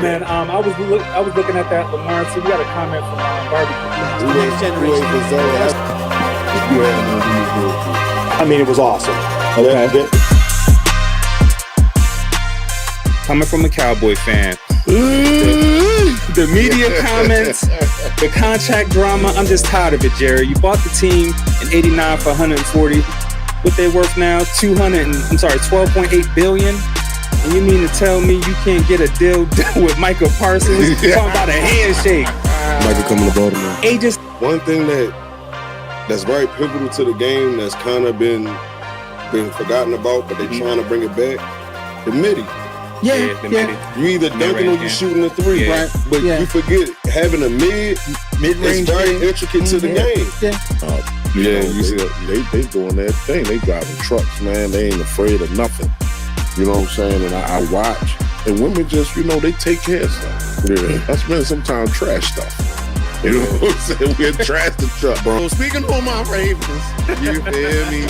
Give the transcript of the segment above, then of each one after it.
man. I was looking at that Lamar. So we got a comment from I mean, it was awesome. Okay. Coming from a Cowboy fan. The media comments, the contract drama, I'm just tired of it, Jerry. You bought the team in 89 for 140. What they worth now? 12.8 billion. And you mean to tell me you can't get a deal done with Micah Parsons? Talking about a handshake. Micah coming to Baltimore. Agents. One thing that's very pivotal to the game that's kind of been forgotten about, but they're trying to bring it back. The midi. Yeah. You either dunking or you shooting a three, right? But you forget having a mid-range is very intricate to the game. You see, they doing that thing. They driving trucks, man. They ain't afraid of nothing. You know what I'm saying? And I watch, and women just, they take care of stuff. Yeah, that's been sometimes trash stuff. You know what I'm saying? We're trash the truck, bro. Speaking of my Ravens, you feel me?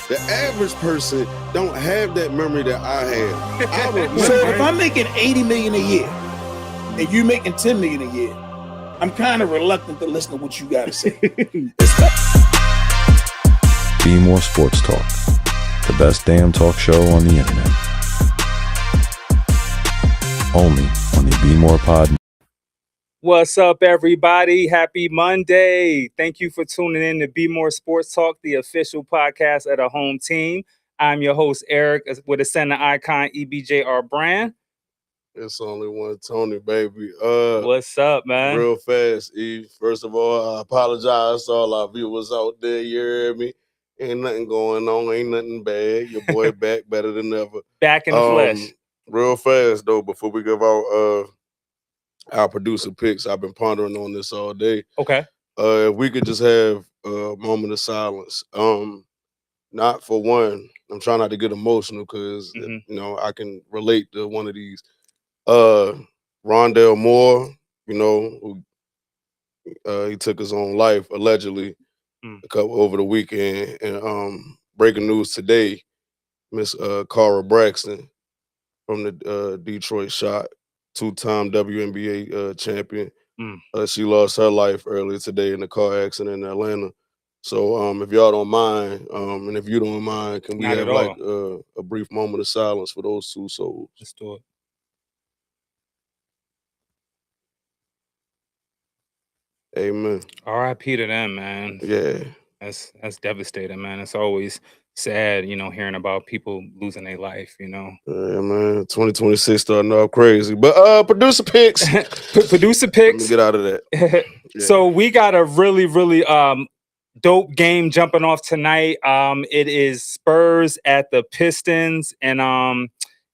The average person don't have that memory that I have. So if I'm making $80 million a year and you making $10 million a year, I'm kind of reluctant to listen to what you got to say. Bmore Sports Talk, the best damn talk show on the internet. Only on the BmorePod. What's up, everybody? Happy Monday. Thank you for tuning in to Bmore Sports Talk, the official podcast of the home team. I'm your host, Eric, with a center icon, EBJR brand. It's only one Tony, baby. What's up, man? Real fast, E. First of all, I apologize to all our viewers out there. You hear me? Ain't nothing going on. Ain't nothing bad. Your boy back better than ever. Back in the flesh. Real fast, though, before we give out our producer picks, I've been pondering on this all day. Okay. If we could just have a moment of silence. Not for one, I'm trying not to get emotional because, I can relate to one of these. Rondell Moore, who he took his own life, allegedly, over the weekend. And breaking news today, Miss Cara Braxton from the Detroit Shot, two-time WNBA champion. She lost her life earlier today in a car accident in Atlanta. So if y'all don't mind, and if you don't mind, can we have a brief moment of silence for those two souls? Let's do it. Amen. R.I.P. to them, man. Yeah. That's devastating, man. It's always sad, hearing about people losing their life, Yeah, man. 2026 starting off crazy. But producer picks. Producer picks. Let me get out of that. So we got a really, really dope game jumping off tonight. It is Spurs at the Pistons, and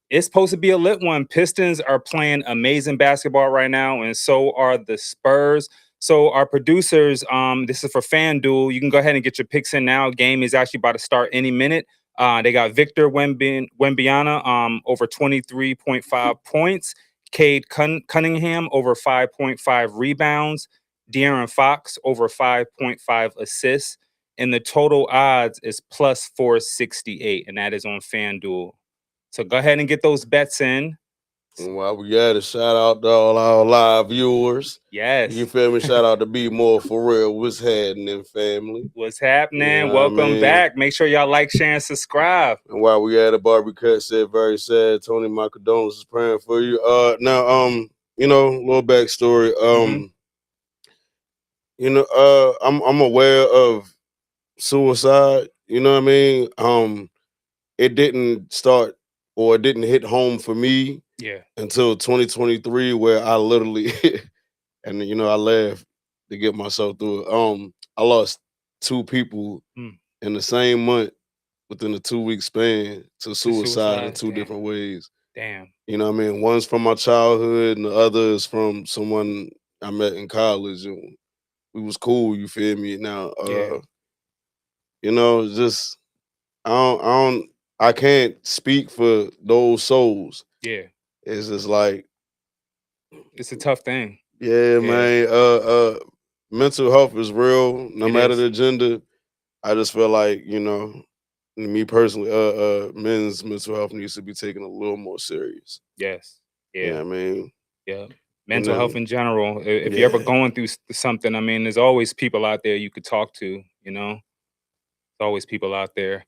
it's supposed to be a lit one. Pistons are playing amazing basketball right now, and so are the Spurs. So our producers, this is for FanDuel. You can go ahead and get your picks in now. Game is actually about to start any minute. They got Victor Wembanyama over 23.5 points. Cade Cunningham over 5.5 rebounds. De'Aaron Fox over 5.5 assists. And the total odds is plus 468, and that is on FanDuel. So go ahead and get those bets in. And while we got it, shout out to all our live viewers. Yes. You feel me? Shout out to Bmore for real. What's happening, family? What's happening? Welcome back. Make sure y'all like, share, and subscribe. And while we at it, Barbie Cut said very sad. Tony, my condolences, praying for you. Now, little backstory. I'm aware of suicide. You know what I mean? It didn't start or it didn't hit home for me. Yeah. Until 2023, where I literally, and I laughed to get myself through it. I lost two people in the same month within a 2-week span to suicide in two different ways. Damn. You know what I mean? One's from my childhood, and the other is from someone I met in college, and we was cool. You feel me? Now, just I can't speak for those souls. Yeah. It's just like it's a tough thing. Yeah, man. Mental health is real, no matter the gender. I just feel like, me personally, men's mental health needs to be taken a little more serious. Yes. Yeah. You know what I mean? Yeah. Mental then- health in general. If you're ever going through something, I mean, there's always people out there you could talk to, you know? There's always people out there.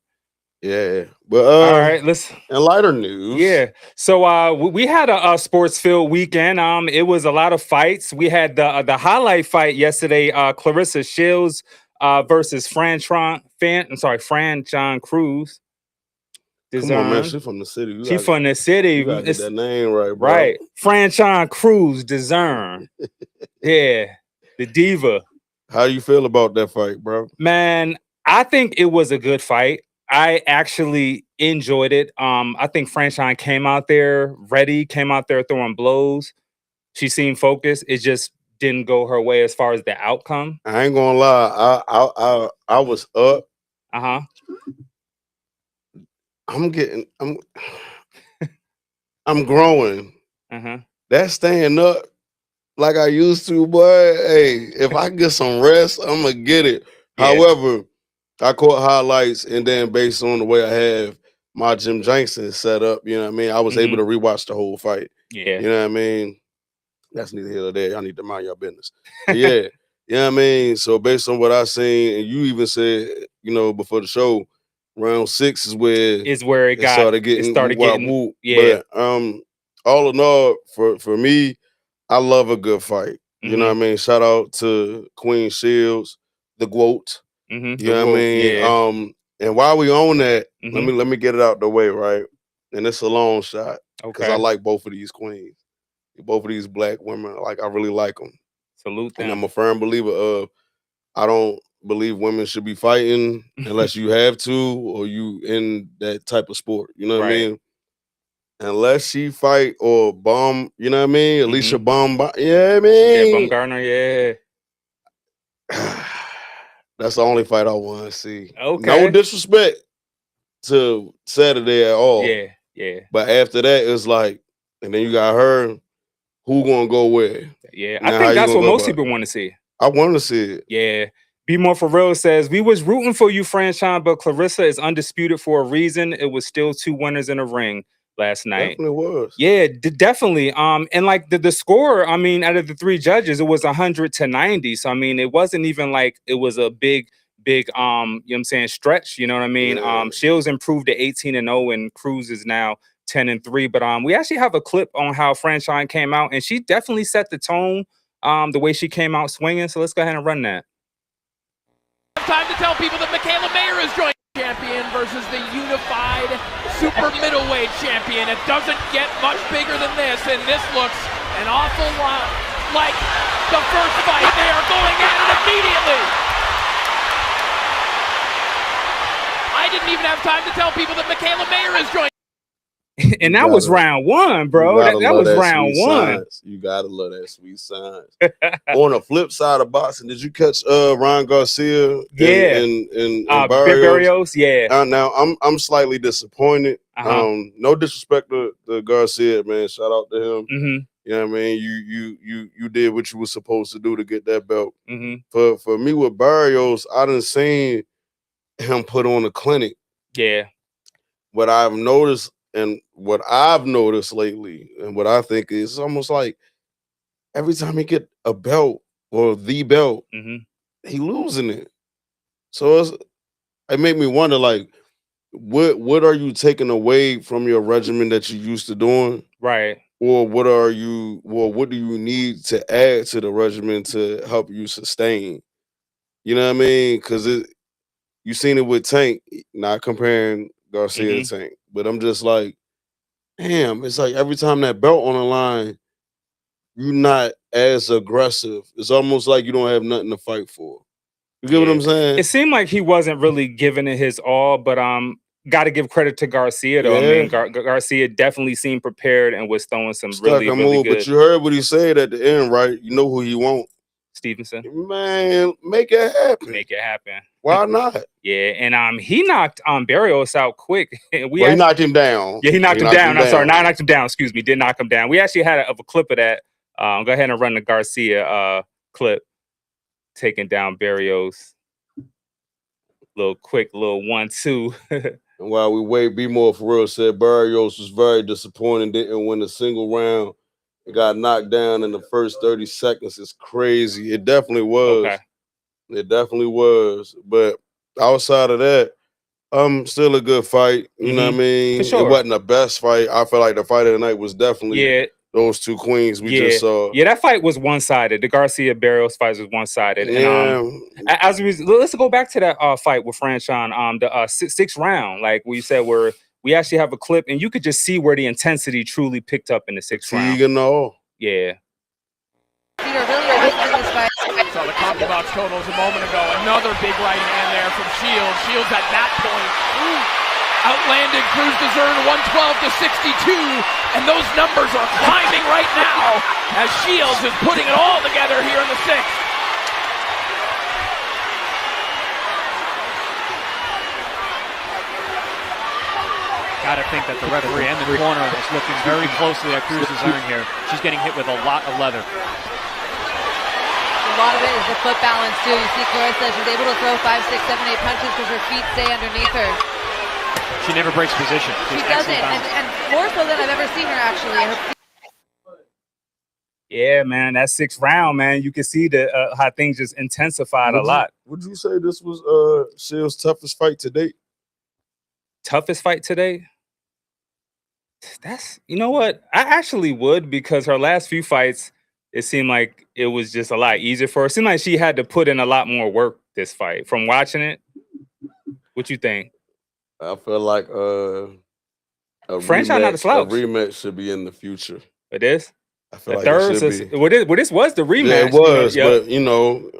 Yeah. But All right, let's in lighter news. Yeah. So we had a sports filled weekend. It was a lot of fights. We had the highlight fight yesterday, Clarissa Shields versus Fran John Cruz. Come on, man. Discern. She from the city. She from the city. You gotta get that name right, bro. Right. Franchon Cruz, Discern. Yeah. The diva. How you feel about that fight, bro? Man, I think it was a good fight. I actually enjoyed it. I think Franchon came out there ready, came out there throwing blows. She seemed focused. It just didn't go her way as far as the outcome. I ain't gonna lie. I was up. Uh-huh. I'm growing. Uh-huh. That's staying up like I used to, boy. Hey, if I get some rest, I'm gonna get it. Yeah. However, I caught highlights, and then based on the way I have my Jim Jenkson set up, you know what I mean, I was able to rewatch the whole fight. Yeah. You know what I mean? That's neither here nor there. Y'all need to mind your business. But yeah, you know what I mean? So based on what I seen, and you even said, you know, before the show, round 6 is where it started getting whoop. Yeah. But all in all, for me, I love a good fight. You know what I mean? Shout out to Queen Shields, the GOAT. You know what I mean? Yeah. And while we on that, let me get it out the way, right? And it's a long shot because I like both of these queens, both of these black women. Like, I really like them. Salute them. And I'm a firm believer of, I don't believe women should be fighting unless you have to or you in that type of sport. You know what I mean? Unless she fight or bomb, you know what I mean? Alicia bomb, yeah, I mean. Yeah, Baumgartner, yeah. That's the only fight I want to see. Okay. No disrespect to Saturday at all. Yeah, yeah. But after that, it's like, and then you got her, who gonna go where? Yeah, Now, I think that's what most people want to see. I want to see it. Yeah. Bmore for real says, we was rooting for you, Franchon, but Clarissa is undisputed for a reason. It was still 2 winners in a ring last night. Definitely was. Yeah, definitely. And like the score, I mean, out of the 3 judges, it was 100-90. So I mean, it wasn't even like it was a big, you know what I'm saying, stretch. You know what I mean? Yeah. Shields improved to 18-0, and Cruz is now 10-3. But we actually have a clip on how Franchon came out, and she definitely set the tone. The way she came out swinging. So let's go ahead and run that. Time to tell people that Michaela Mayer is joining champion versus the unified super middleweight champion. It doesn't get much bigger than this, and this looks an awful lot like the first fight. They are going at it immediately. I didn't even have time to tell people that Michaela Mayer is joining. And that was round 1, bro. That was round 1. You gotta love that sweet signs. On the flip side of boxing, did you catch Ryan Garcia? And Barrios? Yeah. Now I'm slightly disappointed. No disrespect to Garcia, man. Shout out to him. You know what I mean? You did what you were supposed to do to get that belt. For me with Barrios, I done seen him put on a clinic. Yeah. What I've noticed lately, and what I think is almost like every time he get a belt or the belt, he losing it. So it made me wonder, like, what are you taking away from your regimen that you used to doing? Right. Or what do you need to add to the regimen to help you sustain? You know what I mean? Because you seen it with Tank, not comparing Garcia to Tank, but I'm just like, damn, it's like every time that belt on the line, you're not as aggressive. It's almost like you don't have nothing to fight for. You get what I'm saying? It seemed like he wasn't really giving it his all, but got to give credit to Garcia though. I mean, Garcia definitely seemed prepared and was throwing some really good. But you heard what he said at the end, right? You know who he want. Stevenson. Man, make it happen. Make it happen. Why not? Yeah, and he knocked Barrios out quick. He knocked him down. Yeah, he knocked him down. I'm sorry, not knocked him down. Excuse me, did knock him down. We actually had a clip of that. Go ahead and run the Garcia clip, taking down Barrios. Little 1-2. And while we wait, Bmore for real said Barrios was very disappointed, didn't win a single round It got knocked down in the first 30 seconds. It's crazy. It definitely was. Okay. It definitely was. But outside of that, still a good fight. You know what I mean? For sure. It wasn't the best fight. I feel like the fight of the night was definitely those two queens we just saw. Yeah, that fight was one-sided. The Garcia Barrios fight was one-sided. Yeah. And as we let's go back to that fight with Franchon, the sixth round, like we said, where we actually have a clip, and you could just see where the intensity truly picked up in the sixth round. Yeah. Saw the CompuBox totals a moment ago. Another big right hand there from Shields. Shields at that point outlanded Cruz Dezern 112 to 62, and those numbers are climbing right now as Shields is putting it all together here in the sixth. Gotta think that the referee and the corner is looking very closely at Cruz Dezern here. She's getting hit with a lot of leather. A lot of it is the foot balance too. You see Clarissa, she's able to throw 5, 6, 7, 8 punches because her feet stay underneath her. She never breaks position. She doesn't, and more so than I've ever seen her actually. Yeah, man, that sixth round, man, you can see the how things just intensified a lot. Would you say this was Shields' toughest fight to date? Toughest fight today? That's, you know what? I actually would, because her last few fights, it seemed like it was just a lot easier for her. It seemed like she had to put in a lot more work this fight. From watching it, what you think? I feel like Franchon not a slouch. A rematch should be in the future. It is? I feel the like it should be. Well, this was the rematch. Yeah, it was, but blow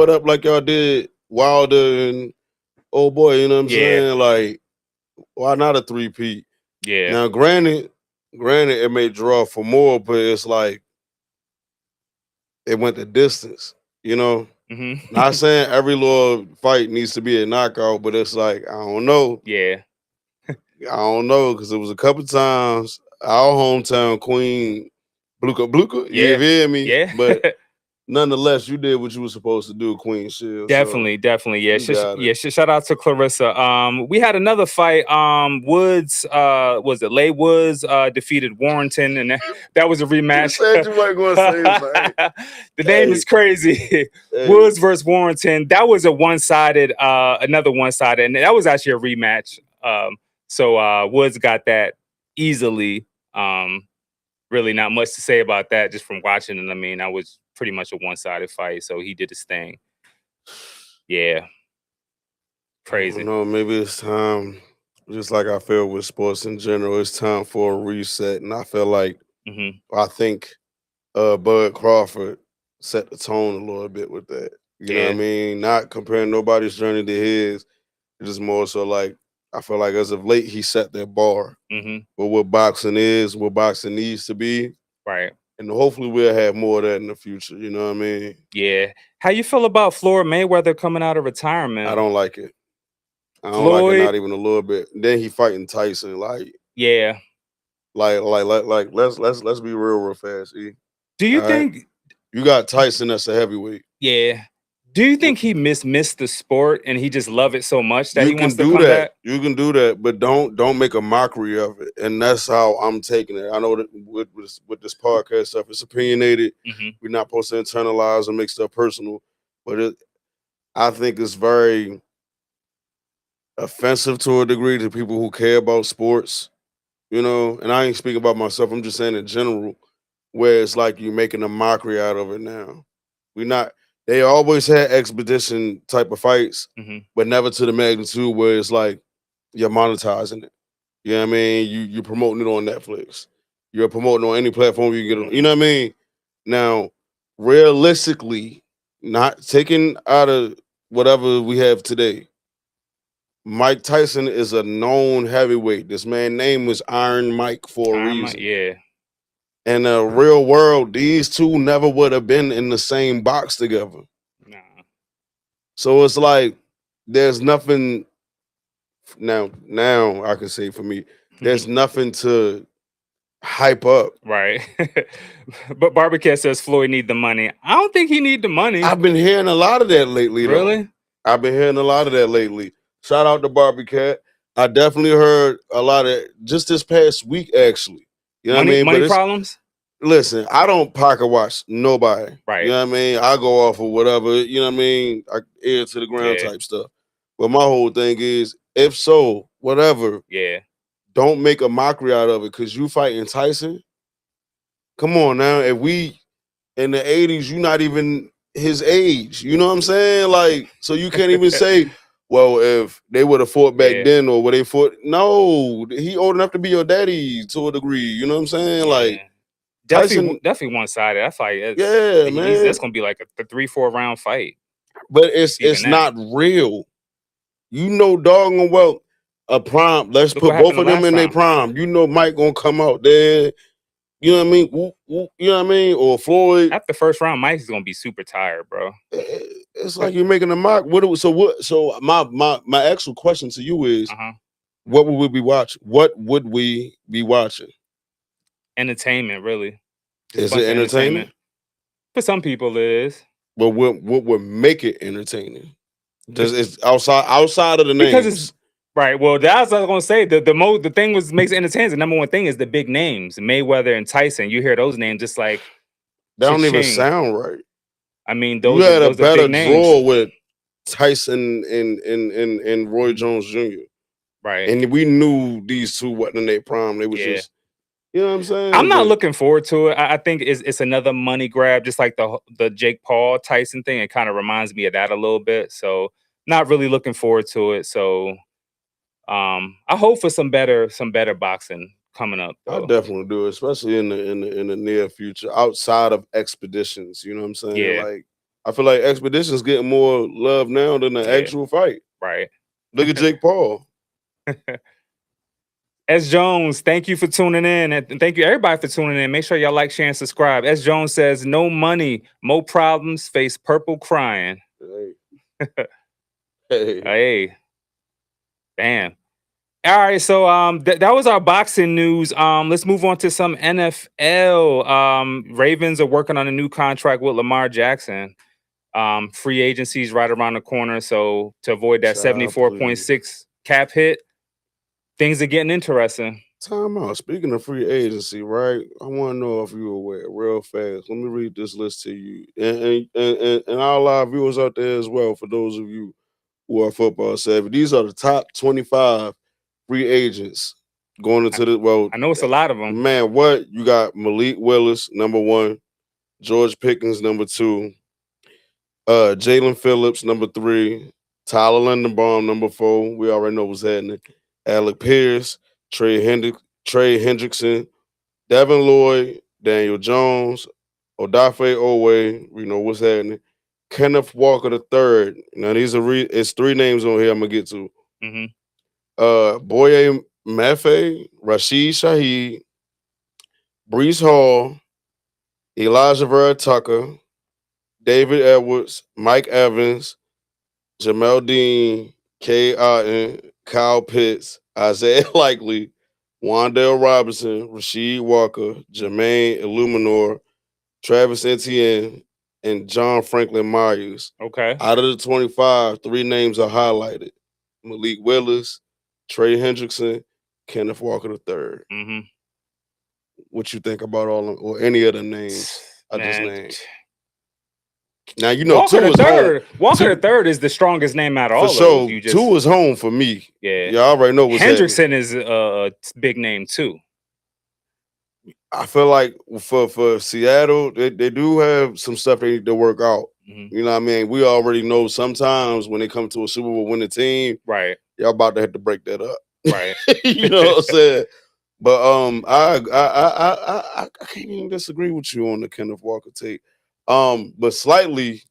it up like y'all did Wilder and oh boy, you know what I'm saying? Like, why not a three-peat? Yeah. Now, granted, it may draw for more, but it's like it went the distance, you know? Not saying every little fight needs to be a knockout, but it's like, I don't know. Yeah. I don't know, because it was a couple times our hometown queen, Bluka, you hear me? Yeah. But nonetheless, you did what you were supposed to do, Queen Shields. Definitely. Yeah. Shout out to Clarissa. We had another fight. Woods, was it Leigh Woods defeated Warrington, and that was a rematch. You said you weren't going to say it, The name is crazy. Woods versus Warrington. That was a one-sided, another one-sided, and that was actually a rematch. So Woods got that easily. Really not much to say about that just from watching it. I mean, that was pretty much a one-sided fight, so he did his thing. Yeah. Crazy. No, maybe it's time, just like I feel with sports in general, it's time for a reset. And I feel like I think Bud Crawford set the tone a little bit with that. You know what I mean? Not comparing nobody's journey to his. It's just more so like, I feel like as of late, he set that bar. But what boxing is, what boxing needs to be. Right. And hopefully we'll have more of that in the future. You know what I mean? Yeah. How you feel about Floyd Mayweather coming out of retirement? I don't like it. I don't like it, not even a little bit. Then he fighting Tyson. Like, yeah. Like let's be real fast. E. Do you think you got Tyson that's a heavyweight? Yeah. Do you think he missed the sport and he just love it so much that you he can wants to do come that. back? You can do that, but don't make a mockery of it. And that's how I'm taking it. I know that with this podcast stuff, it's opinionated. We're not supposed to internalize and make stuff personal, but I think it's very offensive to a degree to people who care about sports. You know, and I ain't speaking about myself. I'm just saying in general, where it's like you're making a mockery out of it now. They always had expedition type of fights, but never to the magnitude where it's like you're monetizing it. You know what I mean? You're promoting it on Netflix. You're promoting on any platform you get on. You know what I mean? Now, realistically, not taking out of whatever we have today, Mike Tyson is a known heavyweight. This man's name was Iron Mike for a reason. Yeah. In the real world, these two never would have been in the same box together. Nah. So it's like there's nothing now I can say for me, there's nothing to hype up. Right. But Barbercat says Floyd need the money. I don't think he need the money. I've been hearing a lot of that lately. Really? Though. I've been hearing a lot of that lately. Shout out to Barbercat. I definitely heard a lot of just this past week, actually. You know what I mean? Money problems? listen, I don't pocket watch nobody. Right. You know what I mean? I go off of whatever, you know what I mean? I ear to the ground Yeah. type stuff. But my whole thing is, if so, whatever, Yeah. don't make a mockery out of it because you fighting Tyson. Come on now. If we in the 80s, you not even his age. You know what I'm saying? Like, so you can't even say, well, if they would have fought back Yeah. then or would they fought. No, he old enough to be your daddy to a degree. You know what I'm saying? Like, Yeah. Definitely, Tyson, definitely one sided. That fight, yeah, man. that's gonna be like a 3-4 round fight. But it's Even that. not real. You know, doggone well, a prime. Let's Look what put both happened of the them last in their time. prime. You know, Mike gonna come out there. You know what I mean? You know what I mean? Or Floyd. After the first round, Mike's gonna be super tired, bro. It's like you're making a mock. So my actual question to you is, what would we be watching? What would we be watching? Entertainment, really. Just Is a bunch it of entertaining? For some people, it is. But what would make it entertaining? It's outside of the names. Because it's right. Well, that's what I was gonna say. The thing makes it entertaining. The number one thing is the big names, Mayweather and Tyson. You hear those names, just like that don't even cha-ching. sound right. I mean, You those had are a better big names. draw with Tyson and Roy Jones Jr. Right. And we knew these two wasn't in their prime. They was just, you know what I'm saying? I'm not looking forward to it. I think it's another money grab, just like the Jake Paul Tyson thing. It kind of reminds me of that a little bit. So not really looking forward to it. So I hope for some better boxing coming up. I Though. definitely do, especially in the near future, outside of expeditions. You know what I'm saying? Yeah. Like, I feel like expeditions getting more love now than the actual fight. Right. Look at Jake Paul. S. Jones, thank you for tuning in. And thank you everybody for tuning in. Make sure y'all like, share, and subscribe. S. Jones says, no money, more problems, face purple crying. Hey. Damn. All right, so that was our boxing news. Let's move on to some NFL. Ravens are working on a new contract with Lamar Jackson. Free agency's right around the corner, so to avoid that 74.6 cap hit, things are getting interesting. Time out. Speaking of free agency, right? I want to know if you're aware, real fast. Let me read this list to you, and our live viewers out there as well. For those of you who are football savvy, these are the top 25 free agents going into the. Well, I know it's a lot of them. Man, what you got? Malik Willis, number 1. George Pickens, number 2. Jalen Phillips, number 3. Tyler Lindenbaum, number 4. We already know what's happening. Alec Pierce, Trey Hendrickson, Devin Lloyd, Daniel Jones, Odafe Owe. We know what's happening. Kenneth Walker III. Now these are it's 3 names on here I'm gonna get to. Boye Mafe, Rashid Shaheed, Brees Hall, Elijah Vera Tucker, David Edwards, Mike Evans, Jamel Dean, Kay Otten, Kyle Pitts, Isaiah Likely, Wandale Robinson, Rasheed Walker, Jermaine Illuminor, Travis Etienne, and John Franklin Myers. Okay. Out of the 25, 3 names are highlighted. Malik Willis, Trey Hendrickson, Kenneth Walker III. What you think about all of them, or any of the names I just named? Now you know Walker two is III. home. Walker III is the strongest name out of all For sure. of those. 2 is home for me. Yeah. Y'all already know what's Hendrickson is a big name too. I feel like for Seattle, they do have some stuff they need to work out. You know what I mean? We already know sometimes when they come to a Super Bowl winning team, right? Y'all about to have to break that up, right? You know what I'm saying? But I can't even disagree with you on the Kenneth Walker take. But slightly,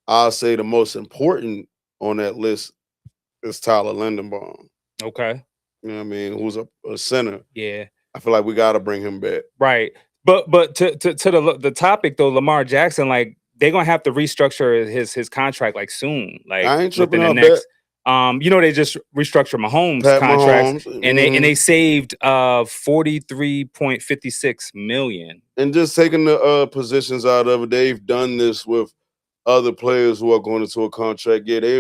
I'll say the most important on that list is Tyler Lindenbaum. Okay. You know what I mean? Who's a center. Yeah. I feel like we got to bring him back. Right. But to the topic though, Lamar Jackson, like they're gonna have to restructure his contract like soon. Like I ain't tripping within the on next. You know, they just restructured Mahomes' Pat contracts, Mahomes, and they saved $43.56 million. And just taking the positions out of it, they've done this with other players who are going into a contract. Yeah,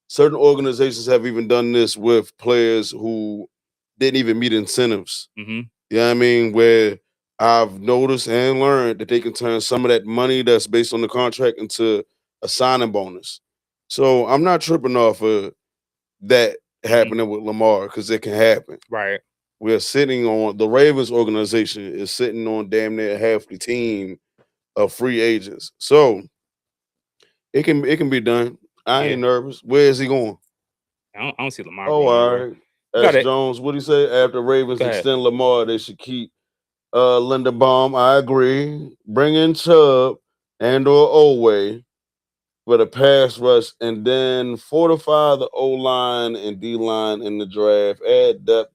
certain organizations have even done this with players who didn't even meet incentives. You know what I mean? Where I've noticed and learned that they can turn some of that money that's based on the contract into a signing bonus. So I'm not tripping off of that happening with Lamar because it can happen. Right. We're sitting on the Ravens organization is sitting on damn near half the team of free agents. So it can be done. I Yeah. ain't nervous. Where is he going? I don't see Lamar Oh, going all nowhere. right. Got S. it. Jones, what do you say? After Ravens Go ahead. extend Lamar, they should keep Linderbaum. I agree. Bring in Chubb and or Oway for the pass rush, and then fortify the O line and D line in the draft. Add depth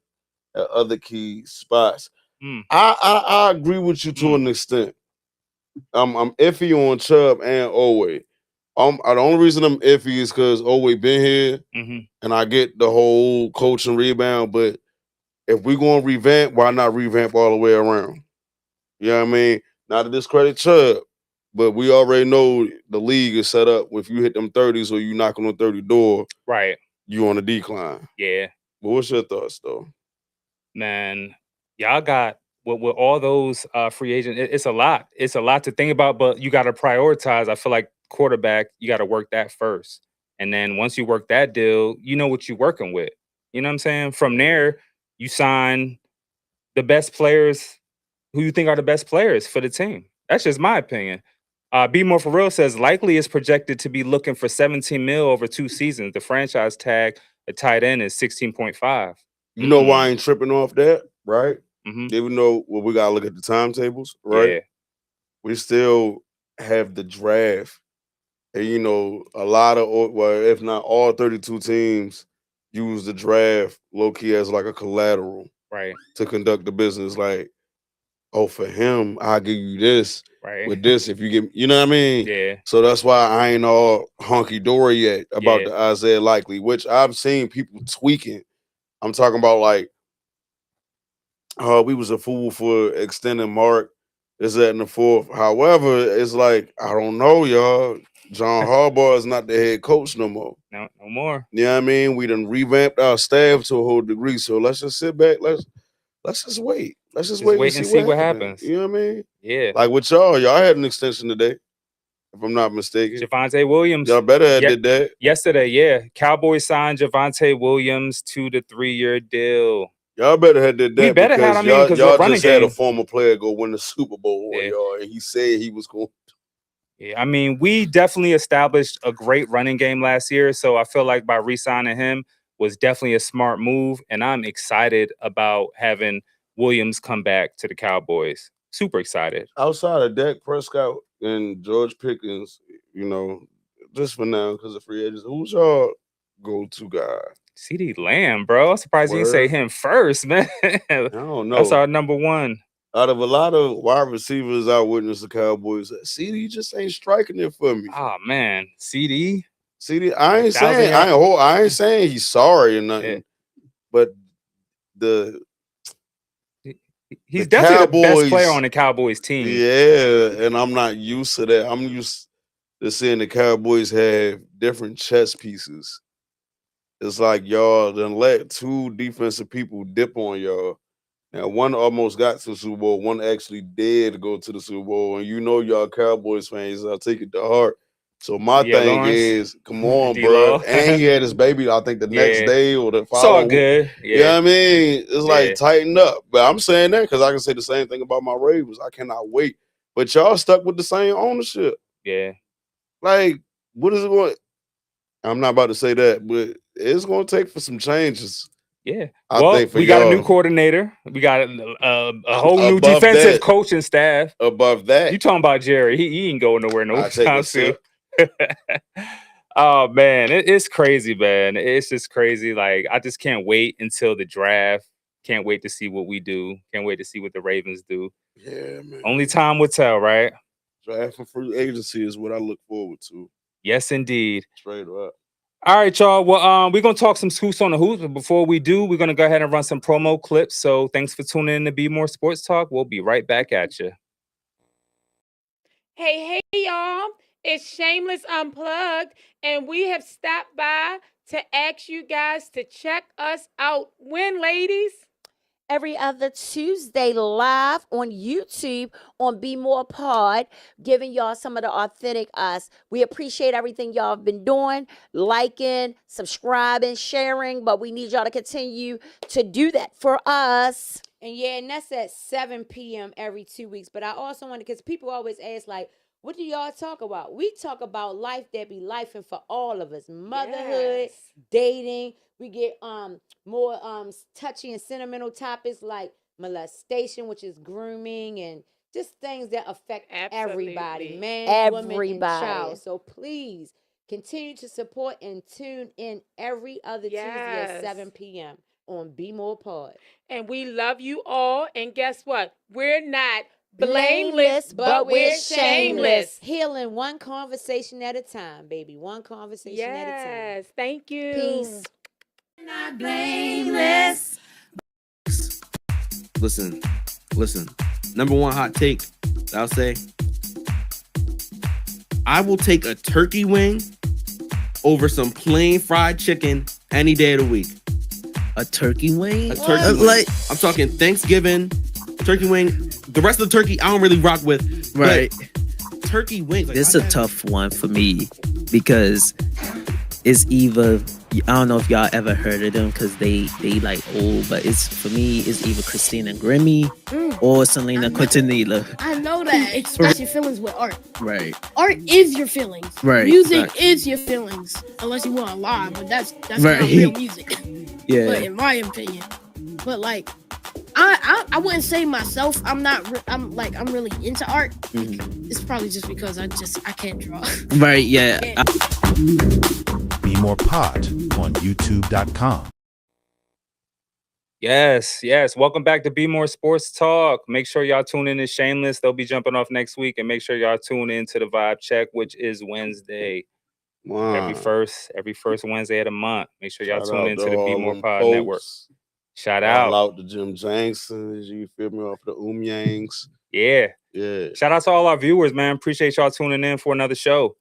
at other key spots. Mm. I agree with you to an extent. I'm iffy on Chubb and Oway. The only reason I'm iffy is because Oway been here, and I get the whole coach and rebound. But if we're going to revamp, why not revamp all the way around? You know what I mean? Not to discredit Chubb, but we already know the league is set up. If you hit them 30s or you knock on the 30 door, Right. you on a decline. Yeah. But what's your thoughts, though? Man, y'all got with all those free agents, it's a lot. It's a lot to think about, but you got to prioritize. I feel like quarterback, you got to work that first. And then once you work that deal, you know what you're working with. You know what I'm saying? From there, you sign the best players who you think are the best players for the team. That's just my opinion. Bmore for real says likely is projected to be looking for 17 mil over 2 seasons. The franchise tag a tight end is 16.5. You know why I ain't tripping off that, right? Mhm. Even though we gotta look at the timetables, right? Yeah. We still have the draft, and a lot of if not all 32 teams use the draft low key as like a collateral, Right. to conduct the business. Like, oh, for him, I'll give you this Right. with this if you give me, you know what I mean? Yeah. So that's why I ain't all honky dory yet about Yeah. the Isaiah Likely, which I've seen people tweaking. I'm talking about like, we was a fool for extending Mark, this, that, and the fourth. However, it's like, I don't know, y'all. John Harbaugh is not the head coach no more. No more. You know what I mean? We done revamped our staff to a whole degree. So let's just sit back. Let's just wait. Let's just wait and see what happens. You know what I mean? Yeah. Like with y'all had an extension today, if I'm not mistaken. Javonte Williams. Y'all better have did that. Yesterday, yeah. Cowboys signed Javonte Williams to the 3-year deal. Y'all better have did that. We better because have, because y'all the running just had a game. former player go win the Super Bowl on Yeah. y'all, and he said he was going. Yeah, we definitely established a great running game last year. So I feel like by re-signing him was definitely a smart move. And I'm excited about having Williams come back to the Cowboys. Super excited. Outside of Dak Prescott and George Pickens, just for now because of free agents, who's y'all go-to guy? CeeDee Lamb, bro. I'm surprised you didn't say him first, man. I don't know. That's our number one. Out of a lot of wide receivers I witnessed the Cowboys, CD just ain't striking it for me. Oh man, CD, I ain't saying he's sorry or nothing, but he's the definitely Cowboys, the best player on the Cowboys team. Yeah, and I'm not used to that. I'm used to seeing the Cowboys have different chess pieces. It's like y'all done let two defensive people dip on y'all. Now, one almost got to the Super Bowl. One actually did go to the Super Bowl. And y'all Cowboys fans, I'll take it to heart. So my thing Lawrence, is, come on, D-Law. bro. And he had his baby, I think, the next day or the It's all following. good. Yeah. You know what I mean? It's like, tighten up. But I'm saying that because I can say the same thing about my Ravens. I cannot wait. But y'all stuck with the same ownership. Yeah. Like, what is it going? I'm not about to say that, but it's going to take for some changes. Yeah. I think for we got a new coordinator. We got a whole new defensive coaching staff. Above that, you talking about Jerry? He ain't going nowhere no time soon. Oh man, it's crazy, man. It's just crazy. Like I just can't wait until the draft. Can't wait to see what we do. Can't wait to see what the Ravens do. Yeah, man. Only time will tell, right? Draft for free agency is what I look forward to. Yes, indeed. Straight up. All right, y'all. Well, we're gonna talk some Scoops on the Hoops, but before we do, we're gonna go ahead and run some promo clips. So thanks for tuning in to Bmore Sports Talk. We'll be right back at you. Hey, y'all. It's Shameless Unplugged, and we have stopped by to ask you guys to check us out. When, ladies? every other Tuesday live on YouTube on BmorePod, giving y'all some of the authentic us. We appreciate everything y'all have been doing, liking, subscribing, sharing, but we need y'all to continue to do that for us. And yeah, and that's at 7 p.m. every 2 weeks. But I also want to, because people always ask, like, what do y'all talk about? We talk about life that be life and for all of us. Motherhood, dating. We get more touchy and sentimental topics like molestation, which is grooming, and just things that affect everybody, man, woman, and child. So please continue to support and tune in every other Tuesday at 7 p.m. on BmorePod. And we love you all. And guess what? We're not blameless, but we're shameless. Healing one conversation at a time, baby. One conversation at a time. Yes, thank you. Peace. Not blameless. Listen. Number one hot take I'll say, I will take a turkey wing over some plain fried chicken any day of the week. A turkey wing? A turkey wing. Like, I'm talking Thanksgiving, turkey wing. The rest of the turkey, I don't really rock with. Right. Turkey wings. Like, this is a tough one for me because it's either, I don't know if y'all ever heard of them because they like old, but for me, it's either Christina Grimmie or Selena Quintanilla. I know that. Express your feelings with art. Right. Art is your feelings. Right. Music is your feelings, unless you want to lie, but that's right. Not real music. Yeah. But in my opinion, but like, I wouldn't say myself. I'm really into art. It's probably just because I can't draw. Right. Yeah. BmorePod on YouTube.com. Yes. Welcome back to Bmore Sports Talk. Make sure y'all tune in to Shameless. They'll be jumping off next week, and make sure y'all tune in to the Vibe Check, which is Wednesday. Wow. Every first Wednesday of the month. Make sure y'all tune into the BmorePod BmorePod Network. Shout out to Jim Jangsons, you feel me, off the Yangs. Yeah. Shout out to all our viewers, man. Appreciate y'all tuning in for another show.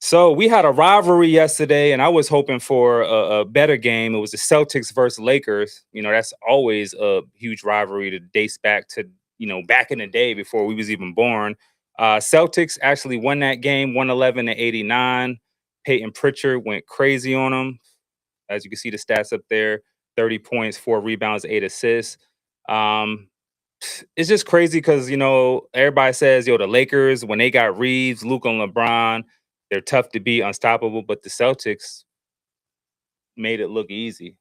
So we had a rivalry yesterday, and I was hoping for a better game. It was the Celtics versus Lakers. You know, that's always a huge rivalry that dates back to, back in the day before we was even born. Celtics actually won that game 111-89. Peyton Pritchard went crazy on them. As you can see the stats up there, 30 points, 4 rebounds, 8 assists. It's just crazy because, everybody says, the Lakers, when they got Reeves, Luka, and LeBron, they're tough to beat, unstoppable, but the Celtics made it look easy.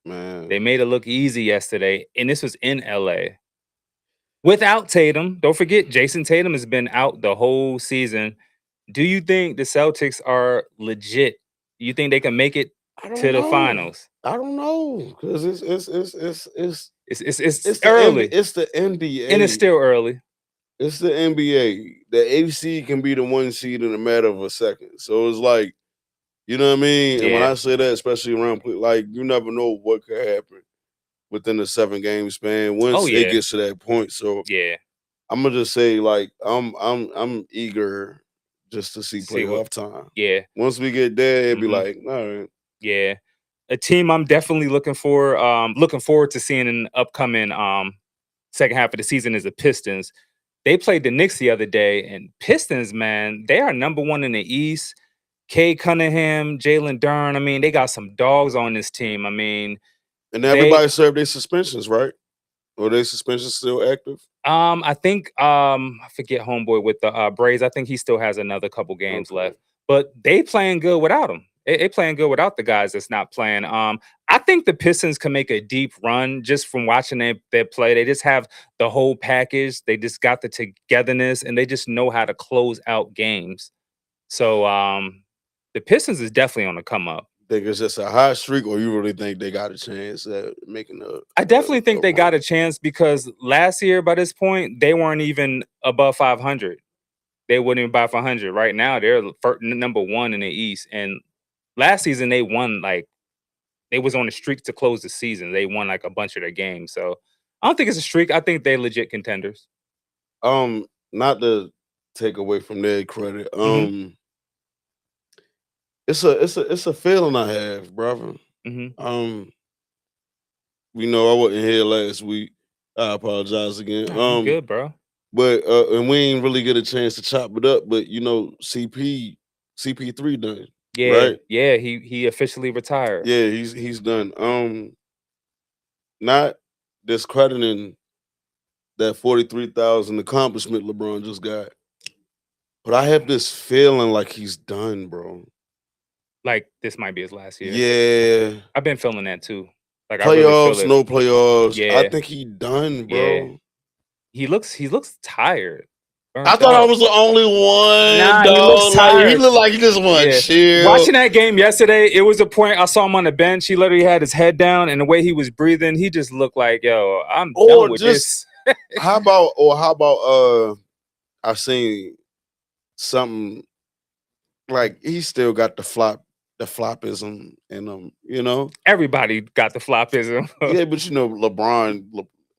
Man. They made it look easy yesterday, and this was in LA. Without Tatum, don't forget, Jason Tatum has been out the whole season. Do you think the Celtics are legit? Do you think they can make it to the finals? I don't know, because it's early. It's the NBA, and it's still early. It's the NBA. The AC can be the 1 seed in a matter of a second. So it's like, you know what I mean? And when I say that, especially around, like, you never know what could happen within the 7-game span once it gets to that point. So I'm gonna just say, like, I'm eager just to see playoff time. Yeah. Once we get there, it'd be like, all right. Yeah. A team I'm definitely looking forward to seeing in the upcoming second half of the season is the Pistons. They played the Knicks the other day, and Pistons, man, they are number 1 in the East. Cade Cunningham, Jalen Duren. I mean, they got some dogs on this team. I mean, and everybody served their suspensions, right? Or their suspensions still active? I think I forget homeboy with the Braves. I think he still has another couple games left. But they playing good without him. They playing good without the guys that's not playing. I think the Pistons can make a deep run just from watching their play. They just have the whole package. They just got the togetherness, and they just know how to close out games. So the Pistons is definitely on the come up. Think it's just a hot streak, or you really think they got a chance at making I definitely think they got a chance because last year, by this point, they weren't even above 500. They wouldn't even buy 500. Right now, they're number 1 in the East. And last season, they won, they was on a streak to close the season. They won, a bunch of their games. So I don't think it's a streak. I think they're legit contenders. Not to take away from their credit. It's a feeling I have, brother. We know I wasn't here last week. I apologize again. Nah, you good, bro. But and we ain't really get a chance to chop it up. But CP3 done. Yeah, right? yeah. He officially retired. Yeah, he's done. Not discrediting that 43,000 accomplishment LeBron just got, but I have this feeling like he's done, bro. Like this might be his last year. Yeah. I've been feeling that too. Like Playoffs, I really feel it. no playoffs. Yeah. I think he done, bro. Yeah. He looks tired. I thought I was the only one. Nah, dog. he looks Like, tired. he looked like he just want to chill. Watching that game yesterday, it was a point I saw him on the bench. He literally had his head down, and the way he was breathing, he just looked like, yo, I'm done with this. how about I seen something like he still got the flopism in him, you know? Everybody got the flopism. Yeah, but you know, LeBron,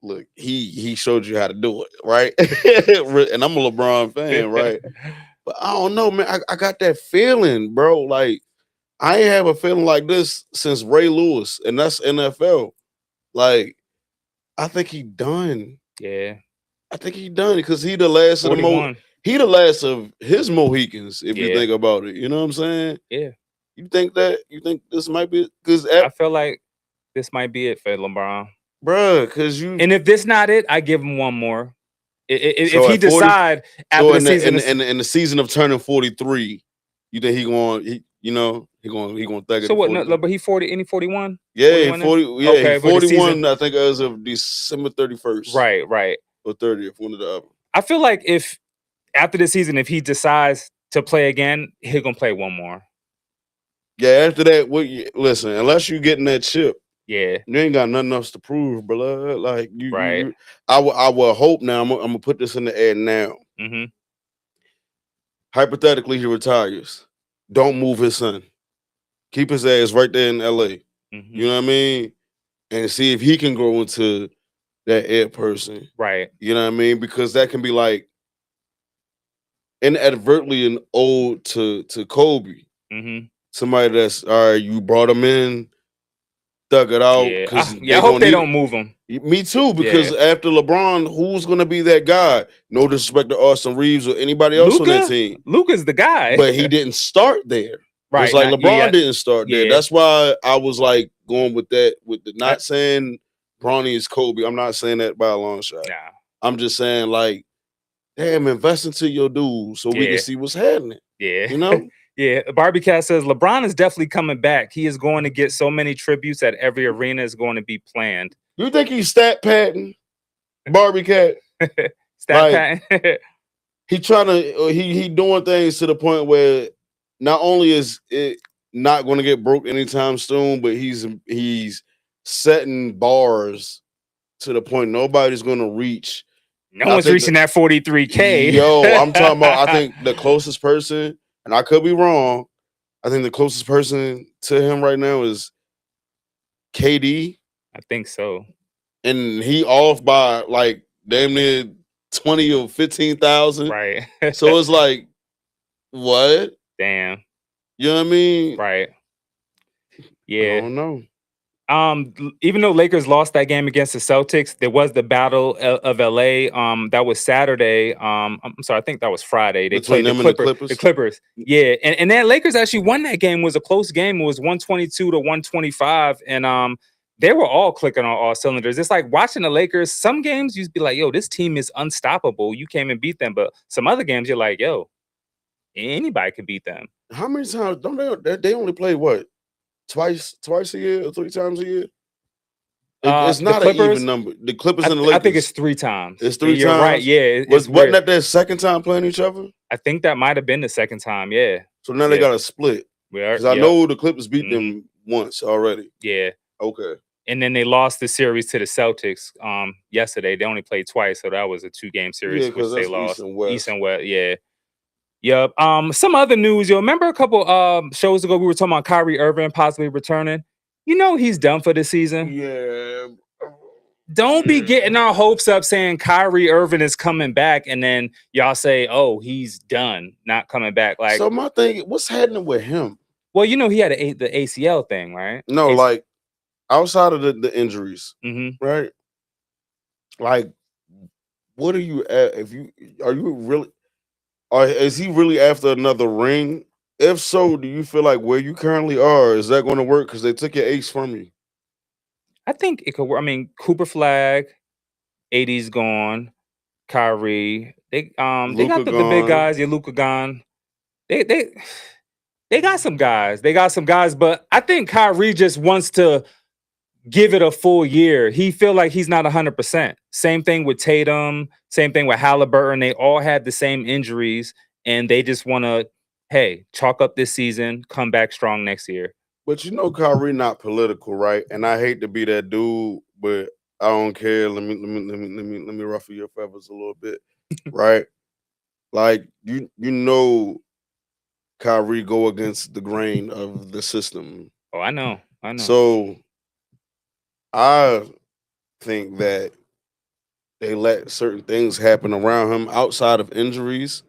look, he showed you how to do it, right? And I'm a LeBron fan, right? But I don't know, man. I got that feeling, bro. Like, I ain't have a feeling like this since Ray Lewis, and that's NFL. Like, I think he done. Yeah. I think he done because he the last of the 41. he the last of his Mohicans, if you Yeah. think about it. You know what I'm saying? Yeah. You think this might be because I feel like this might be it for LeBron. bruh, because you And if this not it, I give him one more. If So he at 40 decide after the season, in the season of turning 43, you think he going thug it? so what? 40? No, but he 40, any 41? Yeah, 41 40. now? Yeah, Okay, he for the 41. season. I think as of December 31st. Right. Or 30th, one of the other. I feel like if after the season, if he decides to play again, he's gonna play one more. Yeah, after that, listen, unless you getting that chip, Yeah. you ain't got nothing else to prove, bro. Like Right. I will hope now. I'm gonna put this in the air now. Mm-hmm. Hypothetically, he retires. Don't move his son. Keep his ass right there in LA. Mm-hmm. You know what I mean? And see if he can grow into that air person. Right. You know what I mean? Because that can be like inadvertently an ode to Kobe. Mm-hmm. Somebody that's all right, you brought him in, thug it out. Yeah. I I hope they don't move him. Me too, because after LeBron, who's gonna be that guy? No disrespect to Austin Reeves or anybody else on that team. Luka's the guy. But he didn't start there. Right. It's like Not LeBron yet. didn't start there. Yeah. That's why I was like going with that, with the not saying Bronny is Kobe. I'm not saying that by a long shot. Nah. I'm just saying, like, damn, invest into your dude so we Yeah. can see what's happening. Yeah. You know? Yeah. Barbie Cat says LeBron is definitely coming back. He is going to get so many tributes at every arena is going to be planned. You think he's stat patting? Barbie Cat? Stat pattern. He trying to he doing things to the point where not only is it not going to get broke anytime soon, but he's setting bars to the point nobody's going to reach. No one's reaching that 43K. Yo, I'm talking about. I think the closest person, and I could be wrong. I think the closest person to him right now is KD. I think so. And he off by like damn near 20 or 15,000. Right. So it's like, what? Damn. You know what I mean? Right. Yeah. I don't know. Even though Lakers lost that game against the Celtics, there was the Battle of LA. That was Saturday. I'm sorry, I think that was Friday. They Between played them the and the Clippers. The Clippers. Yeah. And then Lakers actually won that game. It was a close game. It was 122 to 125. And they were all clicking on all cylinders. It's like watching the Lakers. Some games you'd be like, yo, this team is unstoppable. You came and beat them. But some other games you're like, yo, anybody could beat them. How many times don't they only play what? Twice a year or 3 times a year? It's not an even number. The Clippers and the Lakers. I think it's 3 times. It's 3 You're times. right. Yeah. Wasn't that their second time playing each other? I think that might have been the second time. Yeah. So now they got a split. Because I know the Clippers beat them once already. Yeah. Okay. And then they lost the series to the Celtics yesterday. They only played twice, so that was a 2-game series, which they lost. East and West, yeah. Yep. Some other news, yo. Remember a couple shows ago we were talking about Kyrie Irving possibly returning? You know he's done for the season. Yeah. Don't be getting our hopes up saying Kyrie Irving is coming back, and then y'all say, "Oh, he's done, not coming back." Like, so my thing, what's happening with him? Well, you know he had the ACL thing, right? No, like outside of the injuries, Mm-hmm. right? Like, what are you at? Are you really, or is he really after another ring? If so, do you feel like where you currently are is that going to work? Because they took your ace from you. I think it could work. I mean, Cooper Flag, 80's gone. Kyrie, they Luka got the big gone. guys. Yeah, Luka gone. They got some guys. They got some guys, but I think Kyrie just wants to give it a full year. He feel like he's not 100%. Same thing with Tatum. Same thing with Halliburton. They all had the same injuries, and they just want to, hey, chalk up this season, come back strong next year. But you know, Kyrie not political, right? And I hate to be that dude, but I don't care. Let me ruffle your feathers a little bit, right? Like you know, Kyrie go against the grain of the system. Oh, I know. So I think that they let certain things happen around him outside of injuries,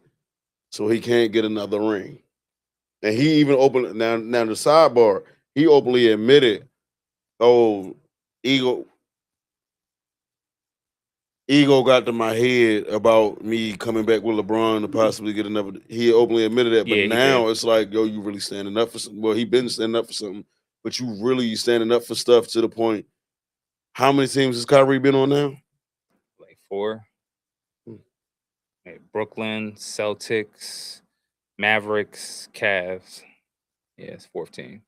so he can't get another ring. And he even opened now the sidebar. He openly admitted, "Oh, ego got to my head about me coming back with LeBron to possibly get another." He openly admitted that, but Yeah, he now did. it's like, yo, you really standing up for something. Well, he been standing up for something, but you really standing up for stuff to the point. How many teams has Kyrie been on now? Like 4. Hey, Brooklyn, Celtics, Mavericks, Cavs. Yeah, it's 14.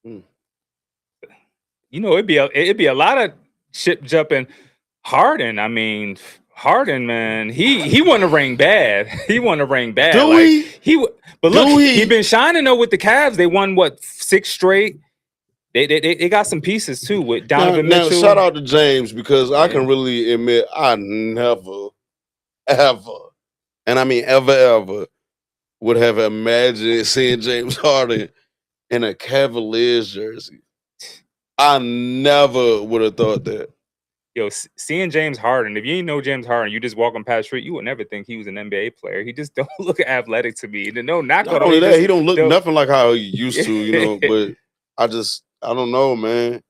You know, it'd be a lot of ship jumping. Harden, I mean, Harden, man, he won a ring bad. He won a ring bad. Do like he? But look, Do he he? been shining though with the Cavs. They won what 6 straight. They got some pieces too with Donovan Now, Mitchell. shout out to James because I can really admit I never, ever, and I mean ever would have imagined seeing James Harden in a Cavaliers jersey. I never would have thought that. Yo, seeing James Harden, if you ain't know James Harden, you just walking past street, you would never think he was an NBA player. He just don't look athletic to me. No, not Not only that, he don't look nothing like how he used to, you know. But I don't know, man.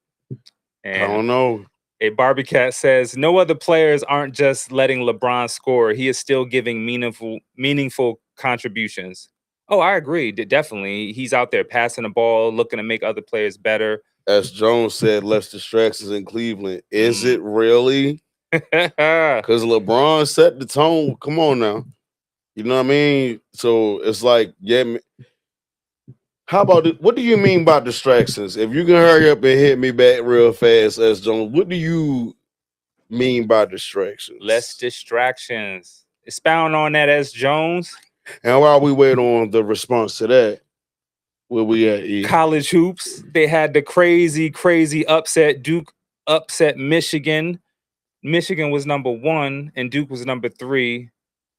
I don't know. A Barbie Cat says no other players aren't just letting LeBron score. He is still giving meaningful contributions. Oh, I agree. Definitely, he's out there passing the ball, looking to make other players better. As Jones said, less distractions in Cleveland. Is it really? Because LeBron set the tone. Come on now. You know what I mean? So it's like, yeah. How about it? What do you mean by distractions? If you can hurry up and hit me back real fast, as Jones, what do you mean by distractions? Less distractions. Expound on that, as Jones. And while we wait on the response to that, where we at, E? College hoops. They had the crazy upset. Duke upset Michigan. Michigan was number 1 and Duke was number 3.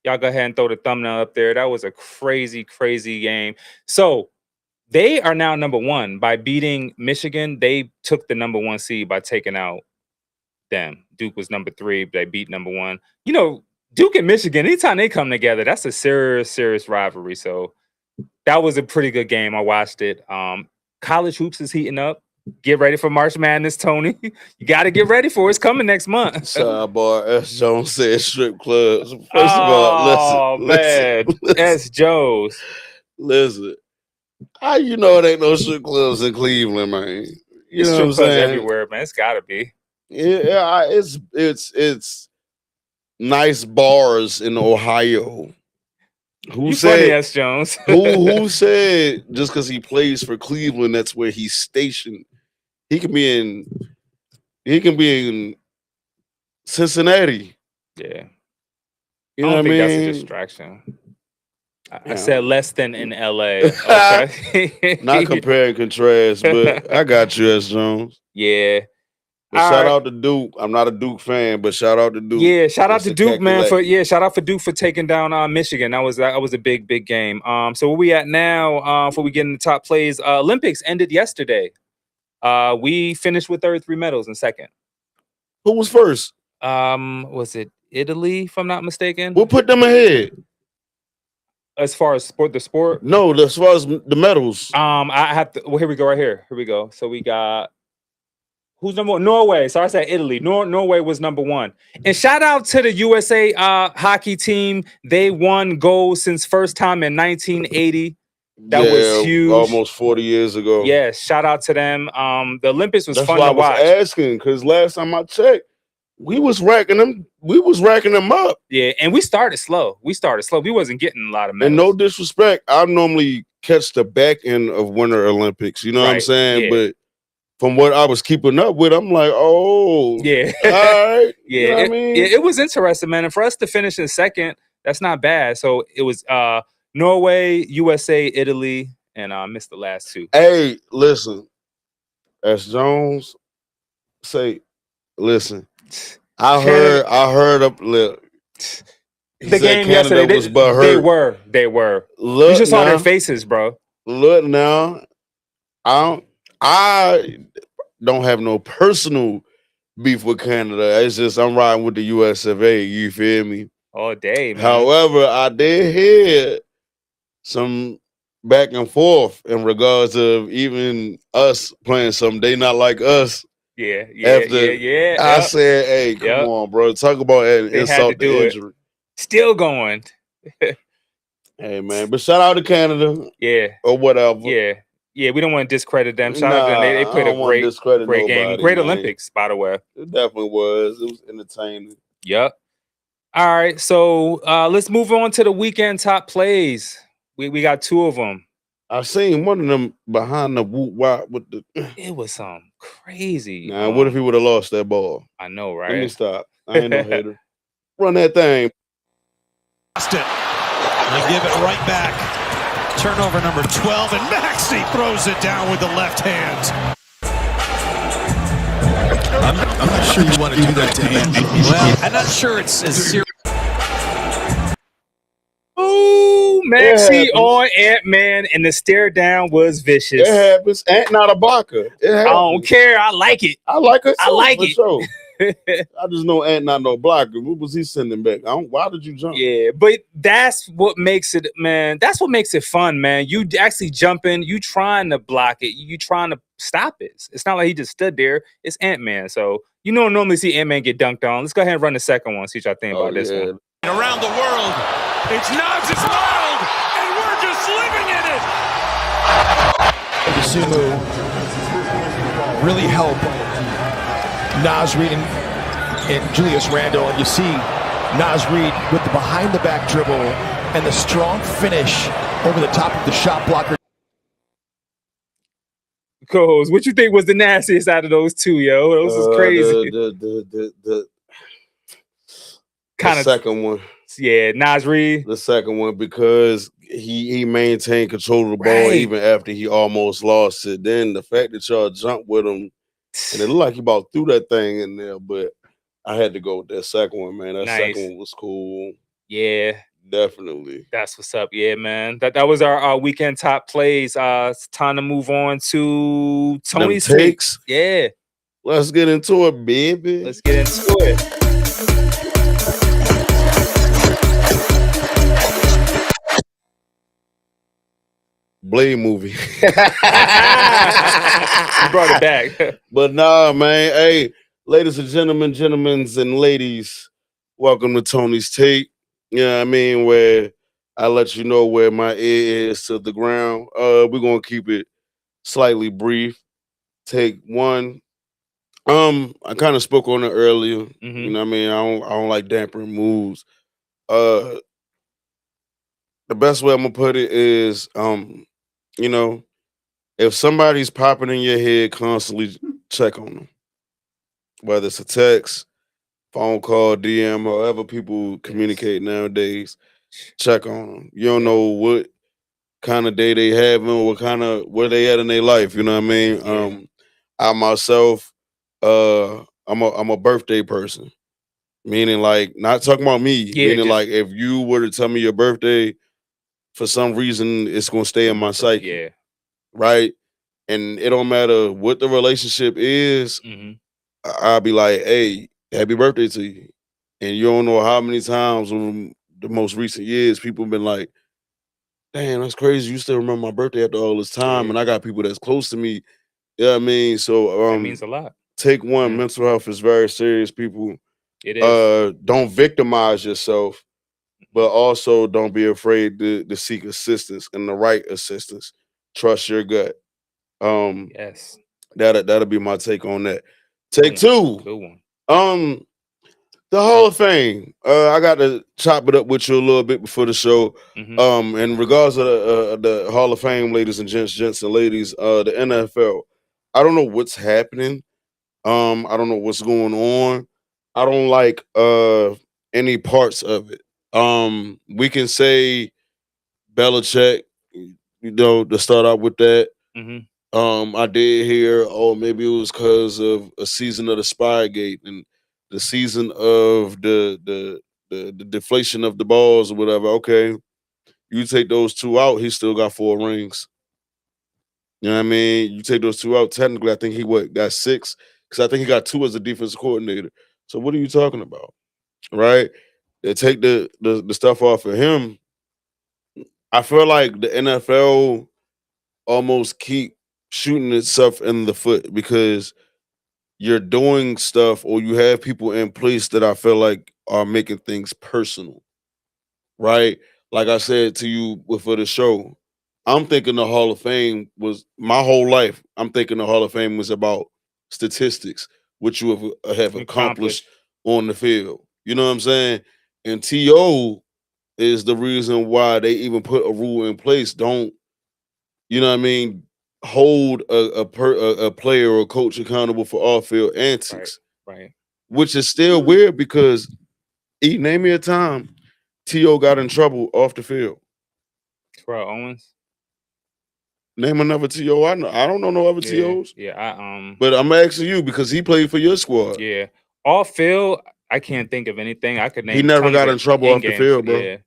Y'all go ahead and throw the thumbnail up there. That was a crazy game. So they are now number 1 by beating Michigan. They took the number 1 seed by taking out them. Duke was number 3. They beat number 1. You know, Duke and Michigan, anytime they come together, that's a serious rivalry. So that was a pretty good game. I watched it. College hoops is heating up. Get ready for March Madness, Tony. You got to get ready for it. It's coming next month. Sidebar, S. Jones said strip clubs. First of all, listen. S. Jones. Listen. How you know it ain't no strip clubs in Cleveland, man? You know what I'm saying? Everywhere, man. It's got to be. Yeah, it's nice bars in Ohio. Who said funny, S. Jones? who said just because he plays for Cleveland, that's where he's stationed? He can be in Cincinnati. Yeah. You know I what I don't think that's a mean? distraction. I Yeah. said less than in LA. Okay. Not compare and contrast, but I got you, S. Jones. Yeah. But shout out to Duke. I'm not a Duke fan, but shout out to Duke. Yeah, shout out It's to a Duke, man. calculate. Shout out for Duke for taking down Michigan. That was a big game. So where we at now? Before we get in the top plays, Olympics ended yesterday. We finished with 33 medals in second. Who was first? Was it Italy, if I'm not mistaken? What put them ahead? As far as the sport? No, as far as the medals. I have to. Well, here we go. Right here. Here we go. So we got Who's number one? Norway. So I said Italy. Norway was number one. And shout out to the USA hockey team. They won gold since first time in 1980. That was huge. Almost 40 years ago. Yeah, shout out to them. The Olympics was That's fun why to I was watch. asking, because last time I checked, we was racking them up. Yeah, and we started slow. We wasn't getting a lot of medals. And no disrespect, I normally catch the back end of Winter Olympics. You know what I'm saying? Yeah. But from what I was keeping up with, I'm like, oh, yeah, all right. yeah. You know what I mean? It was interesting, man. And for us to finish in second, that's not bad. So it was Norway, USA, Italy, and I missed the last two. Hey, listen, as Jones say, listen. I heard up. Look, The game yesterday, they were. Look, you just saw their now, faces, bro. Look now, I don't have no personal beef with Canada. It's just I'm riding with the US of A. You feel me? All day, man. However, I did hear some back and forth in regards of even us playing something. They not like us. Yeah. I said, hey, come on, bro. Talk about insult to injury. Still going. Hey, man. But shout out to Canada. Yeah. Or whatever. Yeah, we don't want to discredit them. Shout out to them. They played a great game. Great Olympics, by the way. It definitely was. It was entertaining. Yep. All right. So let's move on to the weekend top plays. We got two of them. I seen one of them behind the whoop wop with the. It was crazy. Nah, what if he would have lost that ball? I know, right? Let me stop. I ain't no hater. Run that thing. Lost it. They give it right back. Turnover number 12, and Maxey throws it down with the left hand. I'm not sure you want to do that to him. Well, I'm not sure it's as serious. Ooh, Maxey on Ant-Man, and the stare down was vicious. It happens. Ant not a blocker. I don't care. I like it. I like it. I like it. Sure. I just know Ant not no blocker. What was he sending back? Why did you jump? Yeah, but that's what makes it, man. That's what makes it fun, man. You actually jumping. You trying to block it. You trying to stop it. It's not like he just stood there. It's Ant-Man. So you don't normally see Ant-Man get dunked on. Let's go ahead and run the second one. See what y'all think about this one. Around the world, it's Nas' Wild, and we're just living in it. Sumu really help Nas Reed and Julius Randle, and you see Nas Reed with the behind-the-back dribble and the strong finish over the top of the shot blocker. Co-host, what you think was the nastiest out of those two, yo? Those is crazy. The Kinda- second one. Yeah, Nas Reed. The second one, because he maintained control of the ball even after he almost lost it. Then the fact that y'all jumped with him, and it looked like he about threw that thing in there, but I had to go with that second one, man. That second one was cool. Yeah. Definitely. That's what's up. Yeah, man. That was our weekend top plays. It's time to move on to Tony's takes. Yeah. Let's get into it, baby. Let's get into it. Blade movie. You brought it back. But nah, man. Hey, ladies and gentlemen, and ladies, welcome to Tony's Take. You know what I mean? Where I let you know where my ear is to the ground. We're gonna keep it slightly brief. Take one. I kind of spoke on it earlier. You know what I mean? I don't like dampering moves. The best way I'm gonna put it is you know, if somebody's popping in your head constantly, check on them. Whether it's a text, phone call, DM, however people communicate nowadays, check on them. You don't know what kind of day they having, where they at in their life. You know what I mean? Yeah. I myself, I'm a birthday person. Meaning, like, not talking about me. Meaning, like, if you were to tell me your birthday, for some reason, it's gonna stay in my psyche. Yeah. Right? And it don't matter what the relationship is, I'll be like, hey, happy birthday to you. And you don't know how many times in the most recent years people have been like, damn, that's crazy. You still remember my birthday after all this time. And I got people that's close to me. You know what I mean? So that means a lot. take one, mental health is very serious, people. It is. Don't victimize yourself, but also don't be afraid to seek assistance and the right assistance. Trust your gut. Yes. That'll be my take on that. Good Take two. Good one. The Hall of Fame. I got to chop it up with you a little bit before the show. In regards to the Hall of Fame, ladies and gents and ladies, the NFL. I don't know what's happening. I don't know what's going on. I don't like any parts of it. We can say Belichick, to start out with that. I did hear, maybe it was because of a season of the Spygate and the season of the deflation of the balls or whatever. Okay, you take those two out, he still got 4 rings. You know what I mean? You take those two out, technically, I think he got 6, because I think he got 2 as a defensive coordinator. So what are you talking about? Right? They take the stuff off of him. I feel like the NFL almost keep shooting itself in the foot because you're doing stuff or you have people in place that I feel like are making things personal, right? Like I said to you before the show, I'm thinking the Hall of Fame was my whole life. I'm thinking the Hall of Fame was about statistics, what you have accomplished on the field. You know what I'm saying? And TO is the reason why they even put a rule in place. Don't, you know what I mean, hold a player or coach accountable for off-field antics. Right. Which is still weird because name me a time T.O. got in trouble off the field. Terrell Owens. Name another T.O. I know. I don't know no other T.O.s. Yeah, But I'm asking you because he played for your squad. Yeah. Off field, I can't think of anything. I could name. He never tons got of in trouble off the in-games. field, bro. Yeah.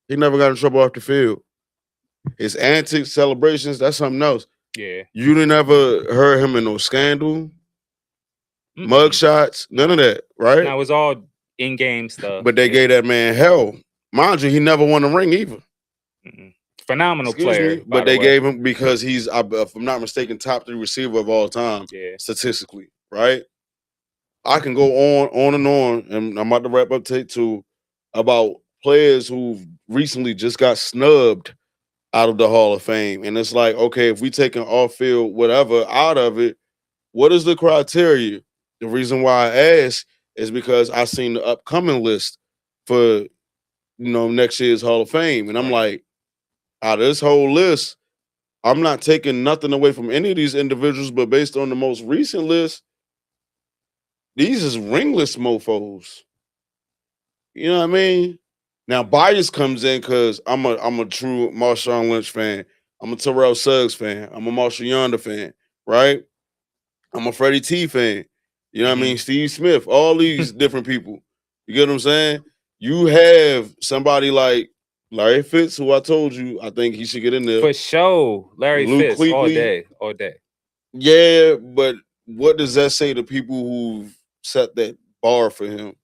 He never got in trouble off the field. His antics, celebrations, that's something else. Yeah. You didn't ever heard him in no scandal, mug shots, none of that, right? No, it was all in-game stuff. But they gave that man hell. Mind you, he never won a ring either. Phenomenal player. But they gave him because he's, if I'm not mistaken, top 3 receiver of all time, statistically, right? I can go on and on, and I'm about to wrap up take 2 about players who recently just got snubbed out of the Hall of Fame. And it's like, okay, if we take an off-field whatever out of it, what is the criteria? The reason why I ask is because I seen the upcoming list for, next year's Hall of Fame. And I'm like, out of this whole list, I'm not taking nothing away from any of these individuals, but based on the most recent list, these is ringless mofos. You know what I mean? Now bias comes in because I'm a true Marshawn Lynch fan. I'm a Terrell Suggs fan. I'm a Marshall Yonder fan, right? I'm a Freddie T fan. You know what I mean? Steve Smith, all these different people. You get what I'm saying? You have somebody like Larry Fitz, who I told you, I think he should get in there. For sure. Larry Luke Fitz, Kuechly. all day. Yeah, but what does that say to people who set that bar for him?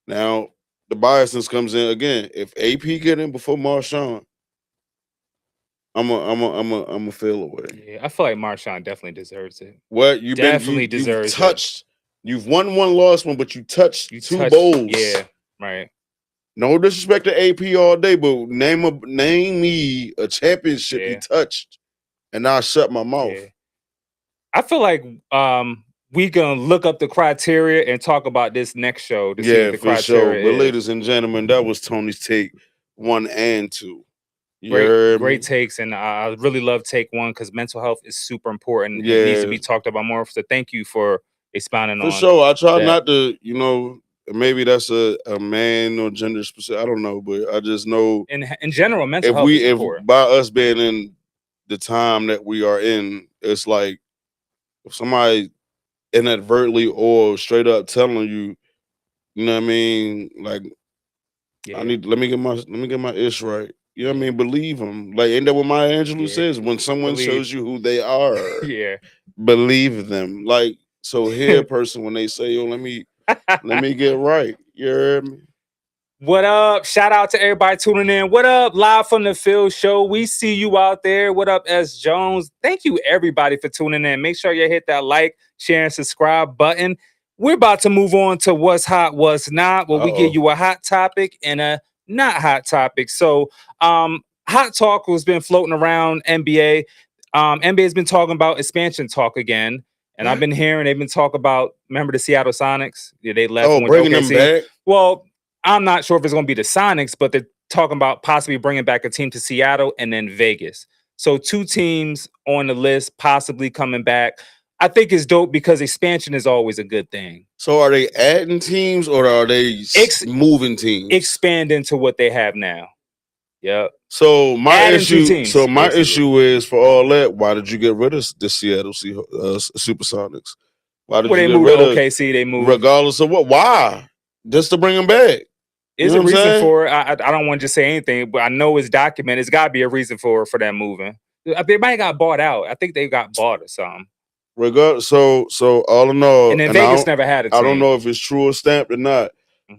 Now, the biasness comes in again. If AP get in before Marshawn, I'm a feel away. Yeah, I feel like Marshawn definitely deserves it. What you definitely deserves you've touched. You've won one, lost one, but you touched 2 bowls. Yeah, right. No disrespect to AP all day, but name me a championship he touched, and I'll shut my mouth. Yeah. I feel like we gonna look up the criteria and talk about this next show to see what the criteria sure. is. But ladies and gentlemen, that was Tony's take 1 and 2. Great takes, and I really love take 1 because mental health is super important. It needs to be talked about more. So thank you for expounding on. For sure, I try not to, maybe that's a man or gender specific. I don't know, but I just know in general, mental health is important. If by us being in the time that we are in, it's like if somebody inadvertently or straight up telling you, you know what I mean, like let me get my ish right. You know what I mean? Believe them. Like, ain't that what Maya Angelou says? When someone shows you who they are, believe them. Like, so hear a person when they say, "Yo, let me get right." You heard me? What up? Shout out to everybody tuning in. What up? Live from the Field Show. We see you out there. What up, S. Jones? Thank you, everybody, for tuning in. Make sure you hit that like, share, and subscribe button. We're about to move on to what's hot, what's not, where we give you a hot topic and a not hot topic. So, hot talk has been floating around NBA. NBA has been talking about expansion talk again. And I've been hearing they've been talking about, remember the Seattle Sonics? Yeah, they left. Oh, bringing them back? Well, I'm not sure if it's going to be the Sonics, but they're talking about possibly bringing back a team to Seattle and then Vegas. So 2 teams on the list possibly coming back. I think it's dope because expansion is always a good thing. So are they adding teams or are they moving teams? Expand into what they have now. Yep. So my Adding 2 issue, teams, so my basically. issue is for all that. Why did you get rid of the Seattle Supersonics? Why did Well, you they get moved rid to of OKC. They moved. regardless of what? Why? Just to bring them back. There's You know a what I'm reason saying? for it. I don't want to just say anything, but I know it's documented. It's got to be a reason for them moving. They might have got bought out. I think they got bought or something. So all in all, And then I Vegas don't- never had a I don't team. know if it's true or stamped or not.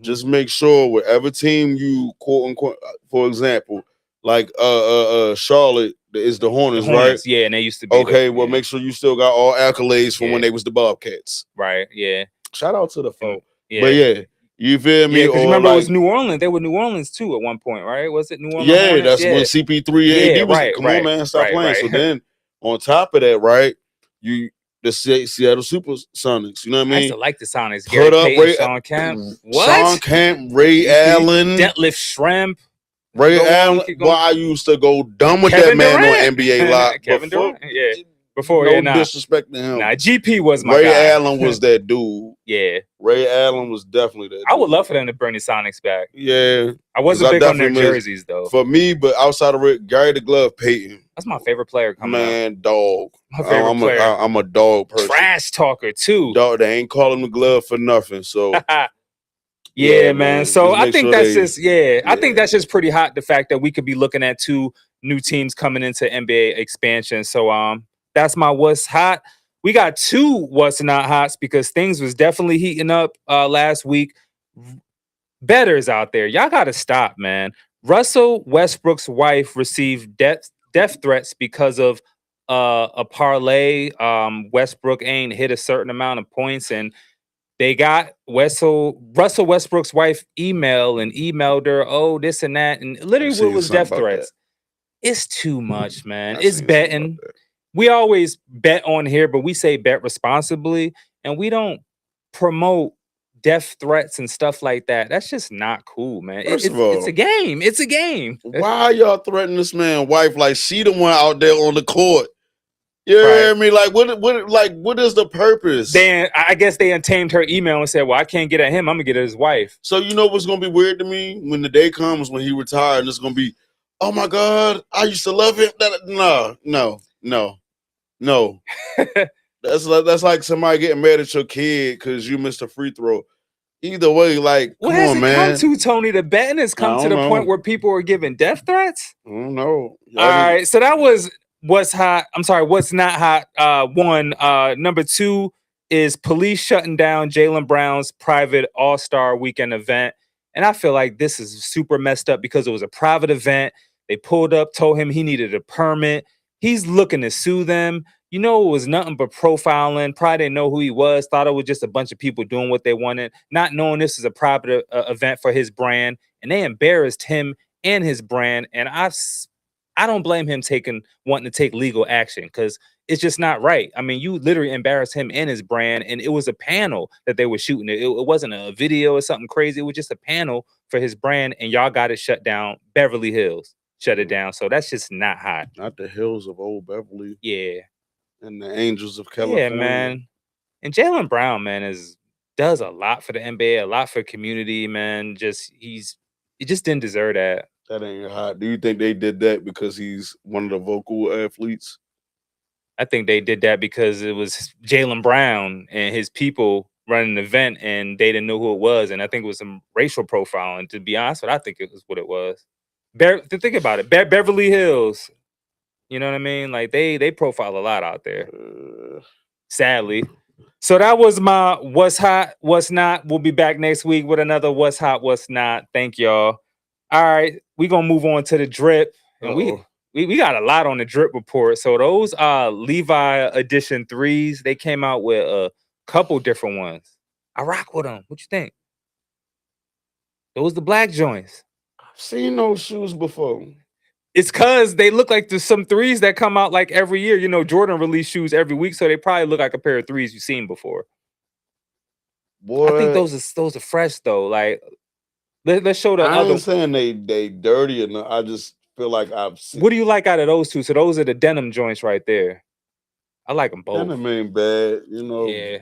Just make sure whatever team you quote unquote, for example, like Charlotte is the Hornets, right? Yeah, and they used to be. Okay, well, make sure you still got all accolades from when they was the Bobcats. Right. Yeah. Shout out to the phone. Yeah. But yeah, you feel me? Yeah, because Or remember it was like, New Orleans. They were New Orleans too at one point, right? Was it New Orleans? yeah, Hornets? that's Yeah. when CP3 and AD was. right, Come right, on, man, stop right, playing. right. So then, on top of that, right, the Seattle Supersonics. You know what I I used mean? to like the Sonics. Put Gary up Payton, Ray, Sean Kemp. Sean Kemp, Ray Allen, Detlef Schrempf. Ray Go on, Allen. keep Boy, going. I used to go dumb with Kevin that man Durant. on NBA Live. Kevin Durant. Yeah. Before, No yeah, nah. disrespect to him. Nah, GP was my Ray guy. Allen was that dude. Yeah. Ray Allen was definitely that dude. I would love for them to bring the Sonics back. Yeah. I wasn't 'cause big on their definitely miss- jerseys, though. For me, but outside of Rick, Gary the Glove Payton. That's my favorite player coming up. Man, dog. My favorite player. I'm a dog person. Trash talker, too. Dog, they ain't calling the glove for nothing. So Yeah, man. So Just I make think sure that's they- just I think that's just pretty hot. The fact that we could be looking at 2 new teams coming into NBA expansion. So that's my what's hot. We got 2 what's not hots because things was definitely heating up last week. Bettors out there, y'all gotta stop, man. Russell Westbrook's wife received death threats because of a parlay. Westbrook ain't hit a certain amount of points, and they got Russell Westbrook's wife emailed her, oh, this and that, and literally seen what was something death about threats. It's too much, man. I It's seen something betting. We always bet on here, but we say bet responsibly, and we don't promote death threats and stuff like that. That's just not cool, man. First of It's all- a game. It's a game. why y'all threatening this man's wife like she the one out there on the court? You hear me? Like what is the purpose? Then I guess they untamed her email and said, well, I can't get at him. I'm gonna get at his wife. So you know what's gonna be weird to me when the day comes when he retired and it's gonna be, oh my God, I used to love him. No. That's like somebody getting mad at your kid because you missed a free throw. Either way, like, What come has on, it man. come to, Tony? The betting has come I to the don't point know. where people are giving death threats? I don't know. All right, so that was what's hot. I'm sorry, what's not hot. One. Number 2 is police shutting down Jaylen Brown's private All-Star Weekend event. And I feel like this is super messed up because it was a private event. They pulled up, told him he needed a permit. He's looking to sue them. You know, it was nothing but profiling. Probably didn't know who he was. Thought it was just a bunch of people doing what they wanted, not knowing this is a private event for his brand. And they embarrassed him and his brand. And I don't blame him wanting to take legal action because it's just not right. I mean, you literally embarrassed him and his brand, and it was a panel that they were shooting. It wasn't a video or something crazy. It was just a panel for his brand, and y'all got it shut down. Beverly Hills shut it down. So that's just not hot. Not the hills of Old Beverly. Yeah. And the Angels of California. Yeah, man. And Jaylen Brown, man, does a lot for the NBA, a lot for community, man. He just didn't deserve that. That ain't hot. Do you think they did that because he's one of the vocal athletes? I think they did that because it was Jaylen Brown and his people running the event, and they didn't know who it was. And I think it was some racial profiling. To be honest, I think it was what it was. Think about it. Beverly Hills. You know what I mean? Like they profile a lot out there. Sadly. So that was my what's hot, what's not. We'll be back next week with another what's hot, what's not. Thank y'all. All right, we're gonna move on to the drip. And we got a lot on the drip report. So those Levi Edition 3s, they came out with a couple different ones. I rock with them. What you think? Those the black joints. I've seen those shoes before. It's cause they look like there's some 3s that come out like every year. You know, Jordan release shoes every week, so they probably look like a pair of 3s you've seen before. Boy, I think those are fresh though. Like let's show the I other. ain't saying they dirty enough. I just feel like I've seen. What do you like out of those two? So those are the denim joints right there. I like them both. Denim ain't bad, you know. Yeah.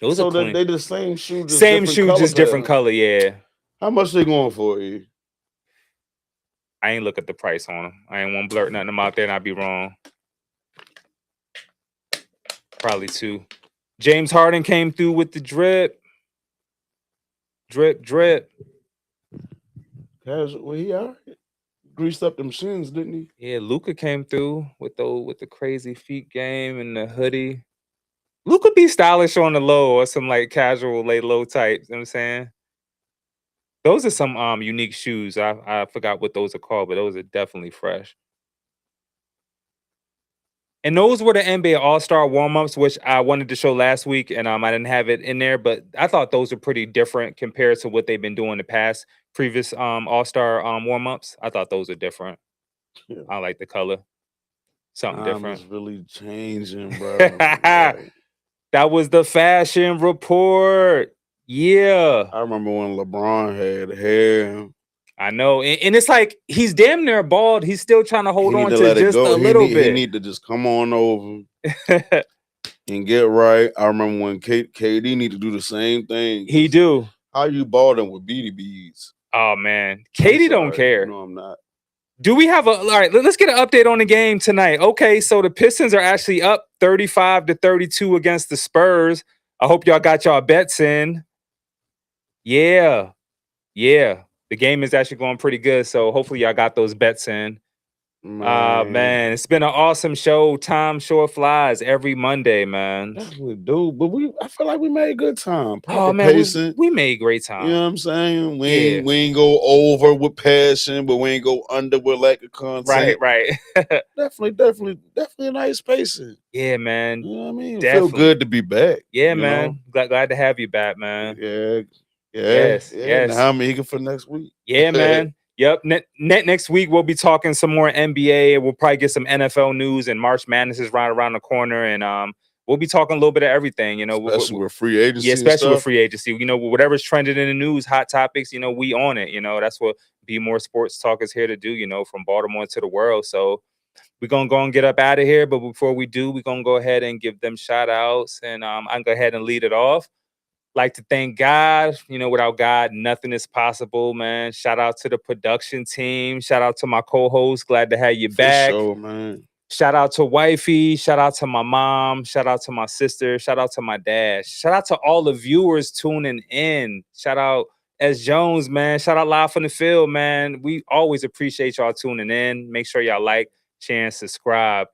Those so are clean. they the same shoe, just Same different shoe, color just different pattern. color. Yeah. How much they going for, E? I ain't look at the price on them. I ain't want to blurt nothing them out there and I'd be wrong. Probably 2. James Harden came through with the drip. Drip, drip. Well, he all right. Greased up them shins, didn't he? Yeah, Luka came through with the crazy feet game and the hoodie. Luka be stylish on the low or some like casual lay low type. You know what I'm saying? Those are some unique shoes. I forgot what those are called, but those are definitely fresh. And those were the NBA All-Star warm-ups, which I wanted to show last week, and I didn't have it in there, but I thought those were pretty different compared to what they've been doing the past previous All-Star warm-ups. I thought those are different. Yeah. I like the color. Something different. It's really changing, bro. Like, that was the fashion report. Yeah. I remember when LeBron had hair. I know. And it's like he's damn near bald. He's still trying to hold on to let it just go. a little bit. He need to just come on over and get right. I remember when KD need to do the same thing. He do. How you balding with BDBs? Oh man, Katie don't care. No, I'm not. Do we have all right, let's get an update on the game tonight. Okay, so the Pistons are actually up 35-32 against the Spurs. I hope y'all got y'all bets in. Yeah. The game is actually going pretty good, so hopefully y'all got those bets in. Man, it's been an awesome show. Time sure flies every Monday, man. Definitely do, but I feel like we made good time. Proper man, pacing. we made great time. You know what I'm saying? We ain't go over with passion, but we ain't go under with lack of content. Right. Definitely a nice pacing. Yeah, man. You know what I mean? Definitely. Feel good to be back. Yeah, man. Glad to have you back, man. Yeah. Yes. Now I'm eager for next week. Yeah, man. Yep. Next week we'll be talking some more NBA. We'll probably get some NFL news, and March Madness is right around the corner, and we'll be talking a little bit of everything. You know, especially with free agency. Yeah, especially with free agency. You know, whatever's trending in the news, hot topics. You know, we on it. You know, that's what Bmore Sports Talk is here to do. You know, from Baltimore to the world. So we're gonna go and get up out of here. But before we do, we're gonna go ahead and give them shout outs, and I'm gonna go ahead and lead it off. Like to thank God. You know, without God, nothing is possible, man. Shout out to the production team. Shout out to my co-host. Glad to have you back. For sure, man. Shout out to wifey. Shout out to my mom. Shout out to my sister. Shout out to my dad. Shout out to all the viewers tuning in. Shout out S. Jones, man. Shout out Live from the Field, man. We always appreciate y'all tuning in. Make sure y'all like, share, and subscribe.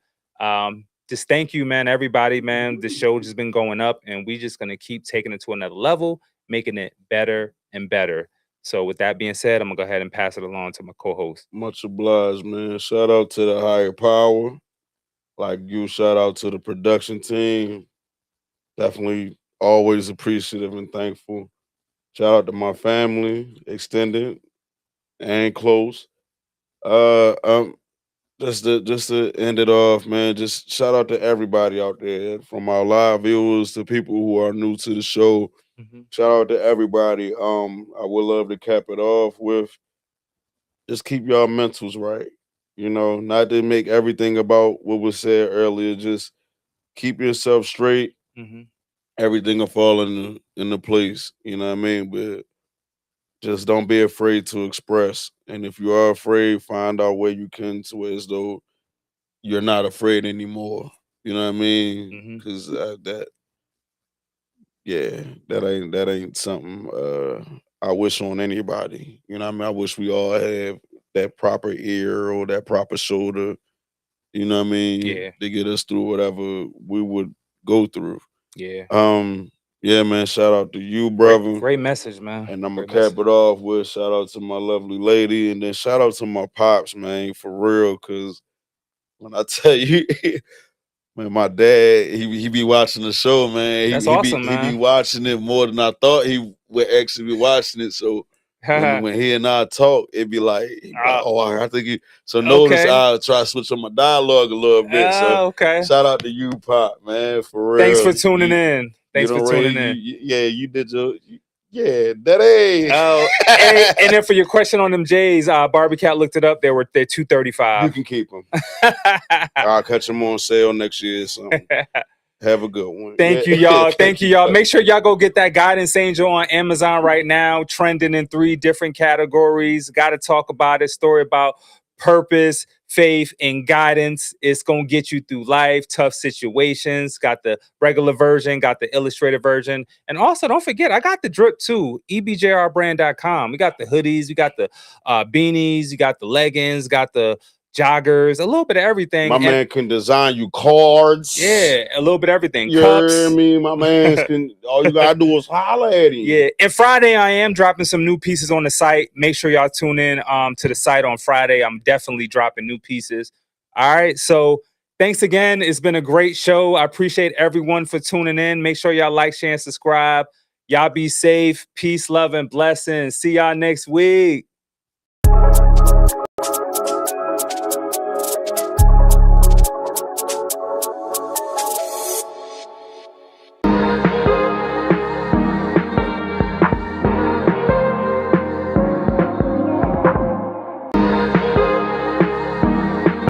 Just thank you, man, everybody, man. The show just been going up, and we just gonna keep taking it to another level, making it better and better. So with that being said, I'm gonna go ahead and pass it along to my co-host. Much obliged, man. Shout out to the higher power. Like you, shout out to the production team. Definitely always appreciative and thankful. Shout out to my family, extended and close. Just to end it off, man. Just shout out to everybody out there, from our live viewers to people who are new to the show. Shout out to everybody. I would love to cap it off with just keep y'all mentals right. You know, not to make everything about what was said earlier. Just keep yourself straight. Everything will fall into place. You know what I mean? But just don't be afraid to express. And if you are afraid, find out where you can to as though you're not afraid anymore. You know what I mean? Because that ain't something I wish on anybody. You know what I mean? I wish we all have that proper ear or that proper shoulder. You know what I mean? Yeah. To get us through whatever we would go through. Yeah. Yeah, man. Shout out to you, brother. Great message, man. And I'm gonna Great cap it off with shout out to my lovely lady, and then shout out to my pops, man, for real. Cause when I tell you, man, my dad, he be watching the show, man. That's He awesome, be man. watching it more than I thought he would actually be watching it. So when he and I talk, it'd be like, oh, I think he. So notice Okay. I try to switch on my dialogue a little bit. So Okay. shout out to you, Pop, man, for real. Thanks for tuning in. Thanks you for done tuning raised- in. you did your. Yeah, that age. Oh, hey, and then for your question on them J's, Barbie Cat looked it up. They're $235. You can keep them. I'll catch them on sale next year or something. Have a good one. Thank you, y'all. Thank you, y'all. Make sure y'all go get that Guidance Angel on Amazon right now, trending in 3 different categories. Got to talk about it. Story about purpose, faith, and guidance. It's going to get you through life, tough situations. Got the regular version, got the illustrated version. And also, don't forget, I got the drip too, ebjrbrand.com. We got the hoodies, we got the beanies, you got the leggings, got the joggers, a little bit of everything. My man can design you cards. Yeah, a little bit of everything. You Cups. hear me? My man can. All you gotta do is holler at him. Yeah, and Friday I am dropping some new pieces on the site. Make sure y'all tune in to the site on Friday. I'm definitely dropping new pieces. All right, so thanks again. It's been a great show. I appreciate everyone for tuning in. Make sure y'all like, share, and subscribe. Y'all be safe. Peace, love, and blessings. See y'all next week.